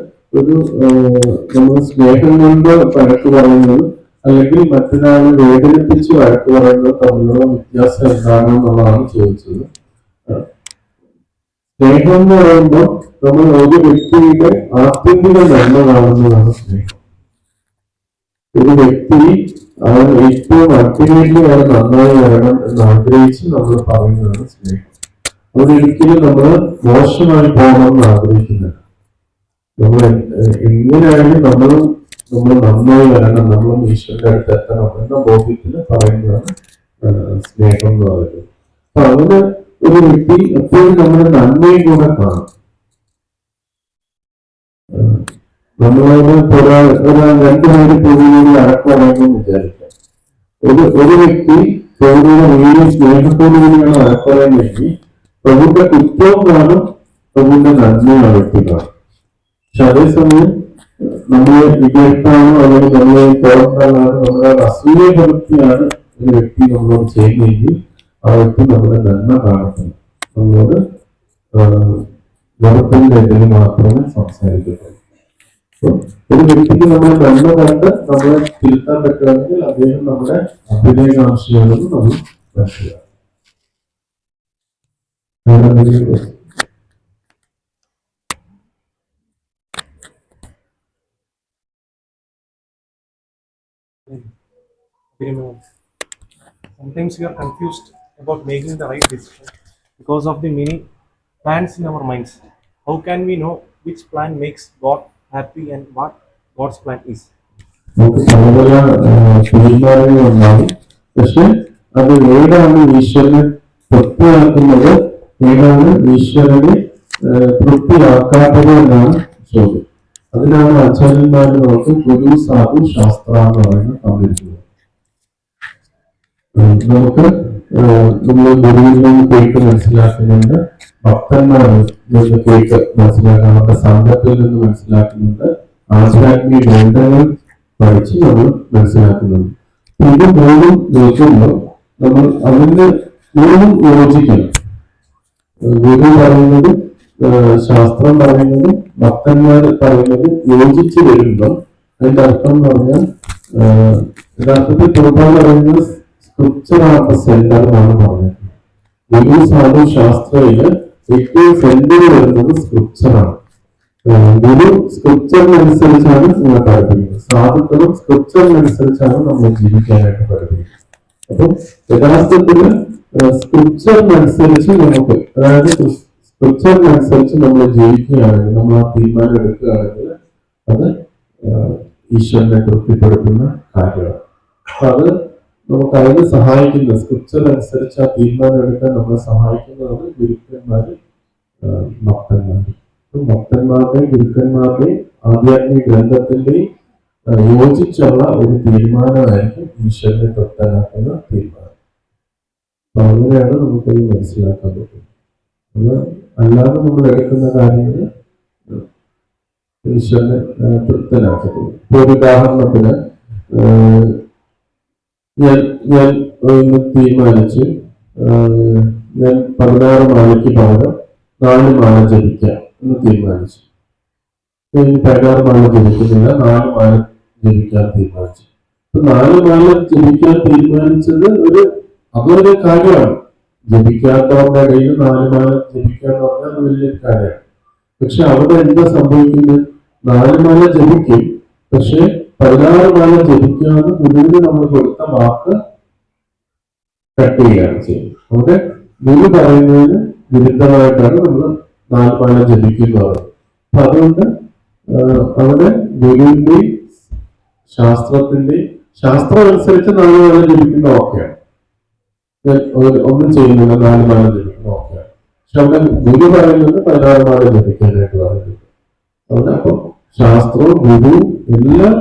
നമ്മൾ സ്നേഹം കൊണ്ട് വഴക്ക് പറയുന്നത് അല്ലെങ്കിൽ മറ്റൊരാളെ വേദനിപ്പിച്ച് വഴക്ക് പറയുന്നത് തമ്മിലുള്ള വ്യത്യാസം എന്താണെന്നുള്ളതാണ് ചോദിച്ചത്. സ്നേഹം എന്ന് പറയുമ്പോൾ നമ്മൾ ഒരു വ്യക്തിയുടെ ആത്യന്തിക നന്മ കാണുന്നതാണ് സ്നേഹം. ഒരു വ്യക്തി ഏറ്റവും അൾട്ടിമേറ്റ്ലി അയാൾ നന്നായി വരണം എന്ന് ആഗ്രഹിച്ച് നമ്മൾ പറയുന്നതാണ് സ്നേഹം. അതൊരിക്കലും നമ്മൾ മോശമായി പോകണമെന്ന് ആഗ്രഹിക്കുന്നില്ല. നമ്മൾ എങ്ങനെയായാലും നമ്മൾ നന്നായി വരണം, നമ്മളും ഈശ്വരന്റെ അടുത്ത് എത്തണം എന്ന ബോധ്യത്തിൽ പറയുന്നതാണ് സ്നേഹം എന്ന് പറയുന്നത്. അപ്പൊ അങ്ങനെ ഒരു വ്യക്തി എപ്പോഴും നമ്മുടെ നന്മയും കൂടെ കാണും. നമ്മളോട് രണ്ടുപേര് പൊതുവിൽ അടക്കണമെന്ന് വിചാരിക്കാം. ഒരു വ്യക്തി പൊതുവിനെ വീണ്ടും സ്നേഹത്തോടു കൂടിയാണ് അടക്കണമെങ്കിൽ പ്രഭുവിന്റെ കുറ്റവും കാണും, പ്രഭുവിന്റെ നന്മയും ആ വ്യക്തി കാണും. പക്ഷെ അതേസമയം നമ്മൾ വിജയിപ്പാണോ അല്ലെങ്കിൽ നമ്മൾ തോന്നാനാണ് നമ്മുടെ അസൂയ പ്രവൃത്തിയാണ് ഒരു വ്യക്തി നമ്മളോട് ചെയ്യുന്നതെങ്കിൽ ആ വ്യക്തി നമ്മുടെ നന്മ കാണത്തുള്ളൂ. നമ്മളോട് വെറുപ്പിന്റെ ഇതിന് മാത്രമേ സംസാരിക്കത്തുള്ളൂ. അപ്പൊ ഒരു വ്യക്തിക്ക് നമ്മൾ നന്മ കണ്ട് നമ്മളെ തിരുത്താൻ പറ്റുകയാണെങ്കിൽ അദ്ദേഹം നമ്മുടെ അഭിനയകാംക്ഷയാണെന്ന് നമ്മൾ മനസ്സിലാക്കും. Sometimes we are confused about making the right decision because of the many plans in our minds. How can we know which plan makes God happy and what God's plan is? നമുക്ക് പല പല തീരുമാനങ്ങളുണ്ടാകും. പക്ഷെ അത് ഏതാണ് ഈശ്വരനെ തൃപ്തിയാക്കുന്നത്, ഏതാണ് ഈശ്വരനെ തൃപ്തിയാക്കാത്തത് എന്നാണ് ചോദ്യം. അതിനാണ് ആചാര്യന്മാർ നമുക്ക് ഗുരു സാധു ശാസ്ത്ര എന്ന് പറയുന്നത് തന്നിരിക്കുന്നത്. നമുക്ക് നമ്മൾ ഗുരുവിൽ നിന്ന് കേട്ട് മനസ്സിലാക്കുന്നുണ്ട്, ഭക്തന്മാരിൽ നിന്ന് കേട്ട് മനസ്സിലാക്കുന്നുണ്ട്, സംഘത്തിൽ നിന്ന് മനസ്സിലാക്കുന്നുണ്ട്, ആധ്യാത്മിക ഗ്രന്ഥങ്ങൾ പഠിച്ച് നമ്മൾ മനസ്സിലാക്കുന്നുണ്ട്. ഇത് മൂന്നും നോക്കുമ്പോൾ നമ്മൾ അതിന് മൂന്നും യോജിക്കണം. ഗുരു പറയുന്നത്, ശാസ്ത്രം പറയുന്നത്, ഭക്തന്മാർ പറയുന്നത് യോജിച്ച് വരുമ്പോൾ അതിന്റെ അർത്ഥം എന്ന് പറഞ്ഞാൽ യഥാർത്ഥത്തിൽ പ്രഭു പറയുന്നത് സ്ക്രിപ്ചർ ആഫ് സെന്റർ എന്നാണ് പറഞ്ഞത്. ഗുരു സാധു ശാസ്ത്രയില് ഏറ്റവും സെന്റർ വരുന്നത് സ്ക്രിപ്ചറാണ്. ഗുരു സ്ക്രിപ്ചറിനനുസരിച്ചാണ് നിങ്ങൾ പഠിപ്പിക്കുന്നത്, സാധുക്കളും സ്ക്രിപ്ചറിനനുസരിച്ചാണ് നമ്മൾ ജീവിക്കാനായിട്ട് പഠിപ്പിക്കുന്നത്. അപ്പം യഥാർത്ഥത്തില് സ്ക്രിപ്ചറിനനുസരിച്ച് നമുക്ക്, അതായത് സ്ക്രിപ്ചറിനനുസരിച്ച് നമ്മൾ ജീവിക്കുകയാണെങ്കിൽ, നമ്മൾ ആ തീരുമാനം എടുക്കുകയാണെങ്കിൽ അത് ഈശ്വരനെ തൃപ്തിപ്പെടുത്തുന്ന കാര്യമാണ്. അപ്പൊ അത് നമുക്ക് അതിന് സഹായിക്കുന്ന, സ്ക്രിപ്ചർ അനുസരിച്ച് ആ തീരുമാനം എടുക്കാൻ നമ്മളെ സഹായിക്കുന്നതാണ് ഗുരുക്കന്മാര്, ഭക്തന്മാര്. ഭക്തന്മാരുടെയും ഗുരുക്കന്മാരുടെയും ആധ്യാത്മിക ഗ്രന്ഥത്തിന്റെയും യോജിച്ചുള്ള ഒരു തീരുമാനമായിരിക്കും ഈശ്വരനെ തൃപ്തനാക്കുന്ന തീരുമാനം. അപ്പൊ അങ്ങനെയാണ് നമുക്കത് മനസ്സിലാക്കാൻ പറ്റുന്നത്. അത് അല്ലാതെ നമ്മൾ എടുക്കുന്ന കാര്യങ്ങൾ ഈശ്വരനെ തൃപ്തനാക്കത്തുള്ളൂ. ഇപ്പൊ ഒരു ഉദാഹരണത്തിന് ഞാൻ ഇന്ന് തീരുമാനിച്ച് ഞാൻ 16 മാലയ്ക്ക് പകരം 4 മാല ജപിക്കാം എന്ന് തീരുമാനിച്ചു. 16 മാല ജപിക്കുന്നില്ല, 4 മാല ജപിക്കാൻ തീരുമാനിച്ചു. 4 മാല ജപിക്കാൻ തീരുമാനിച്ചത് അതൊരു കാര്യമാണ്. ജപിക്കാത്തവരുടെ ഇടയിൽ 4 മാല ജപിക്കുക എന്ന് പറഞ്ഞാൽ അത് വലിയൊരു കാര്യമാണ്. പക്ഷെ അവിടെ എന്താ സംഭവിക്കുന്നത്? 4 മാല ജപിക്കും, പക്ഷെ 16 മാല ജപിക്കാന്ന് ഗുരുവിന് നമ്മൾ കൊടുത്ത വാക്ക് കട്ട് ചെയ്യുകയാണ് ചെയ്യുന്നത്. അവിടെ ഗുരു പറയുന്നതിന് വിരുദ്ധമായിട്ടാണ് നമ്മൾ 4 മാല ജപിക്കുന്നത്. അപ്പൊ അതുകൊണ്ട് അവിടെ ഗുരുവിന്റെയും ശാസ്ത്രം അനുസരിച്ച് 4 മാല ജപിക്കുന്ന ഓക്കെയാണ്, ഒന്നും ചെയ്യുന്നില്ല, 4 മാല ജപിക്കുന്ന ഓക്കെയാണ്. പക്ഷെ അവിടെ ഗുരു പറയുന്നത് 16 മാല ജപിക്കാനായിട്ട് പറയുന്നത്. അവിടെ അപ്പം ശാസ്ത്രവും ഗുരുവും എല്ലാം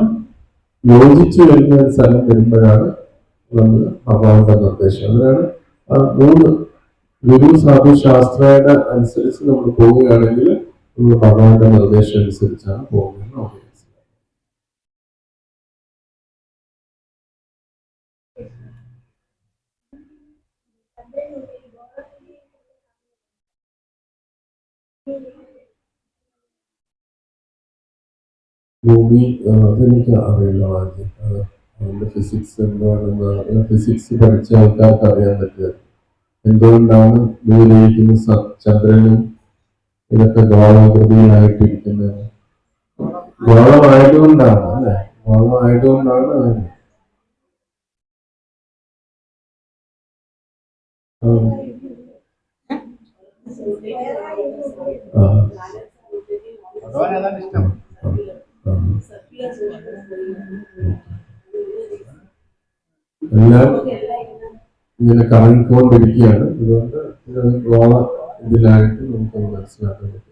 യോജിച്ചു വരുന്ന ഒരു സ്ഥലം വരുമ്പോഴാണ് നമ്മൾ ഭഗവാന്റെ നിർദ്ദേശം. അതിനാണ് 3 ഗുരു സാധു ശാസ്ത്രയുടെ അനുസരിച്ച് നമ്മൾ പോവുകയാണെങ്കിൽ നമ്മൾ ഭഗവാന്റെ നിർദ്ദേശം അനുസരിച്ചാണ് പോകുന്നത്. ഭൂമി അതെനിക്ക് അറിയില്ല. അതിന്റെ ഫിസിക്സ് എന്താണെന്ന് ഫിസിക്സ് പഠിച്ച ആൾക്കാർക്ക് അറിയാൻ പറ്റുക. എന്തുകൊണ്ടാണ് ദൂരെയിരിക്കുന്ന ചന്ദ്രനും ഇതൊക്കെ ഗോളാകൃതിയിലായിട്ടിരിക്കുന്നത്? ഗോളമായതുകൊണ്ടാണ്, അല്ലെ? ഗോളമായതുകൊണ്ടാണ്. എല്ലാം ഇങ്ങനെ കറങ്ങിക്കൊണ്ടിരിക്കുകയാണ്. അതുകൊണ്ട് ഗോള ഇതിലായിട്ട് നമുക്കത് മനസ്സിലാക്കാൻ പറ്റും.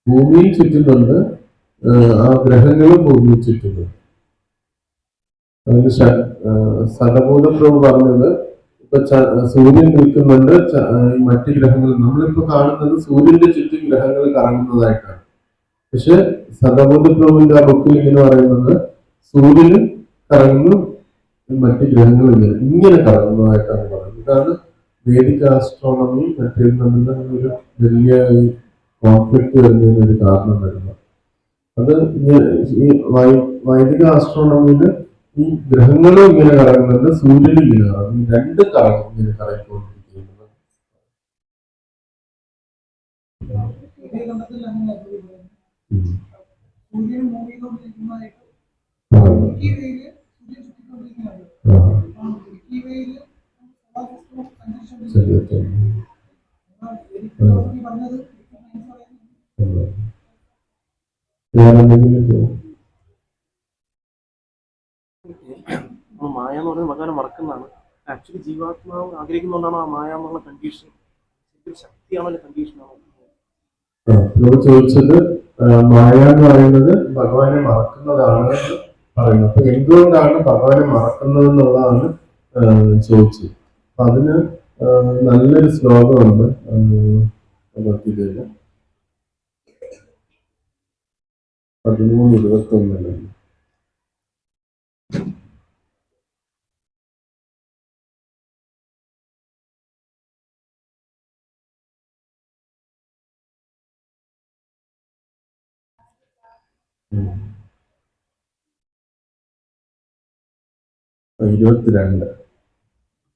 ഭൂമിയിൽ ചുറ്റുന്നുണ്ട്, ആ ഗ്രഹങ്ങളും ഭൂമിയിൽ ചുറ്റുന്നുണ്ട്. അതിന് സദബോധ പ്രഭു പറഞ്ഞത്, ഇപ്പൊ ഇപ്പൊ സൂര്യൻ നിൽക്കുന്നുണ്ട്, ഈ മറ്റ് ഗ്രഹങ്ങൾ നമ്മളിപ്പോ കാണുന്നത് സൂര്യന്റെ ചുറ്റും ഗ്രഹങ്ങൾ കറങ്ങുന്നതായിട്ടാണ്. പക്ഷെ സദാബുദ്ധ പ്രഭുവിന്റെ ആ ബുക്കിൽ ഇങ്ങനെ പറയുന്നത് സൂര്യന് കറങ്ങുന്നു, മറ്റ് ഗ്രഹങ്ങൾ ഇങ്ങനെ കറങ്ങുന്നതായിട്ടാണ് പറയുന്നത്. ഇതാണ് വേദിക ആസ്ട്രോണമി മറ്റേത് തമ്മിൽ ഒരു വലിയ കോൺഫ്ലിക്റ്റ് വരുന്നതിന് ഒരു കാരണം വരുന്നത്. അത് ഈ വൈദിക ആസ്ട്രോണമിയില് ഈ ഗ്രഹങ്ങളും ഇങ്ങനെ കറങ്ങുന്നുണ്ട്, സൂര്യനും ഇങ്ങനെ കറങ്ങും, രണ്ട് കറങ്ങും ഇങ്ങനെ കറങ്ങിക്കൊണ്ടിരിക്കുന്നത്. സൂര്യകണ്ഠത്തിൽ അങ്ങനെയാണ് സൂര്യൻ മൂവ് ചെയ്തുകൊണ്ടിരിക്കുന്നതായിട്ട് മിൽക്കി വേയില് സൂര്യൻ ചുറ്റിക്കൊണ്ടിരിക്കുകയാണ്. മിൽക്കി വേയില് പറഞ്ഞത് മായ എന്ന് പറയുന്നത് ഭഗവാനെ മറക്കുന്നതാണ്. ആക്ച്വലി ജീവാത്മാവ് ആഗ്രഹിക്കുന്നതുകൊണ്ടാണ് ആ മായ എന്നുള്ള കണ്ടീഷൻ, ശക്തിയാണോ അല്ലെ കണ്ടീഷനാണോ? ചോദിച്ചത് മായ എന്ന് പറയുന്നത് ഭഗവാനെ മറക്കുന്നതാണ് എന്ന് പറയുന്നത്. അപ്പൊ എന്തുകൊണ്ടാണ് ഭഗവാനെ മറക്കുന്നത് എന്നുള്ളതാണ് ചോദിച്ചത്. അപ്പൊ അതിന് നല്ലൊരു ശ്ലോകമുണ്ട് ഭഗവത്ഗീതയില് 13:21. ഇരുപത്തിരണ്ട്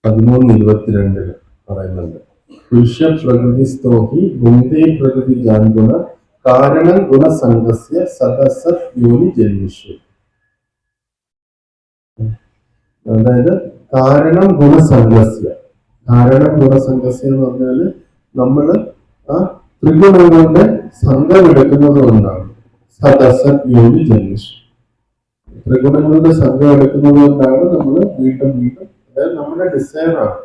13:22 പറയുന്നുണ്ട്. പുരുഷ പ്രകൃതി സ്തോഹി ഗുണ്ടേ പ്രകൃതി ജാൻഗുണ കാരണം ഗുണസംഗസ്യ സദസത് യോനി ജന്മിഷു. അതായത് കാരണം ഗുണസംഗസ്യ എന്ന് പറഞ്ഞാല് നമ്മള് ആ ത്രിഗുണങ്ങളുടെ സംഘം എടുക്കുന്നത് കൊണ്ടാണ് സദസത് യോനി ജന്മിഷു. ത്രിഗുണങ്ങളുടെ സംഘം എടുക്കുന്നത് കൊണ്ടാണ് നമ്മൾ വീണ്ടും അതായത് നമ്മുടെ ഡിസൈറാണ്.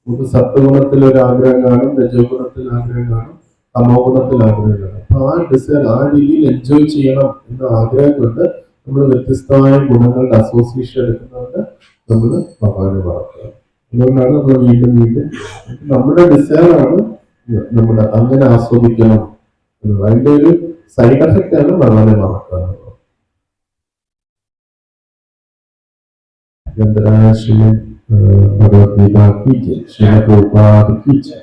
നമുക്ക് സത്വഗുണത്തിൽ ഒരു ആഗ്രഹം കാണും, രജോഗുണത്തിൽ ആഗ്രഹം കാണും, തമോ ഗുണത്തിൽ ആഗ്രഹം കാണും. അപ്പൊ ആ ഡിസൈർ ആ രീതിയിൽ എൻജോയ് ചെയ്യണം എന്ന ആഗ്രഹം കൊണ്ട് നമ്മൾ വ്യത്യസ്തമായ ഗുണങ്ങളുടെ അസോസിയേഷൻ എടുക്കുന്നതുകൊണ്ട് നമ്മൾ ഭഗവാനെ മറക്കുക. അതുകൊണ്ടാണ് നമ്മൾ വീണ്ടും നമ്മുടെ ഡിസൈറാണ് നമ്മുടെ അങ്ങനെ ആസ്വദിക്കണം എന്നുള്ളത്. അതിന്റെ ഒരു സൈഡ് എഫക്റ്റ് ആണ് ഭഗവാനെ മറക്കുക എന്നുള്ളത്. ഭഗവത്ഗീത की जय, श्रील प्रभुपाद की जय.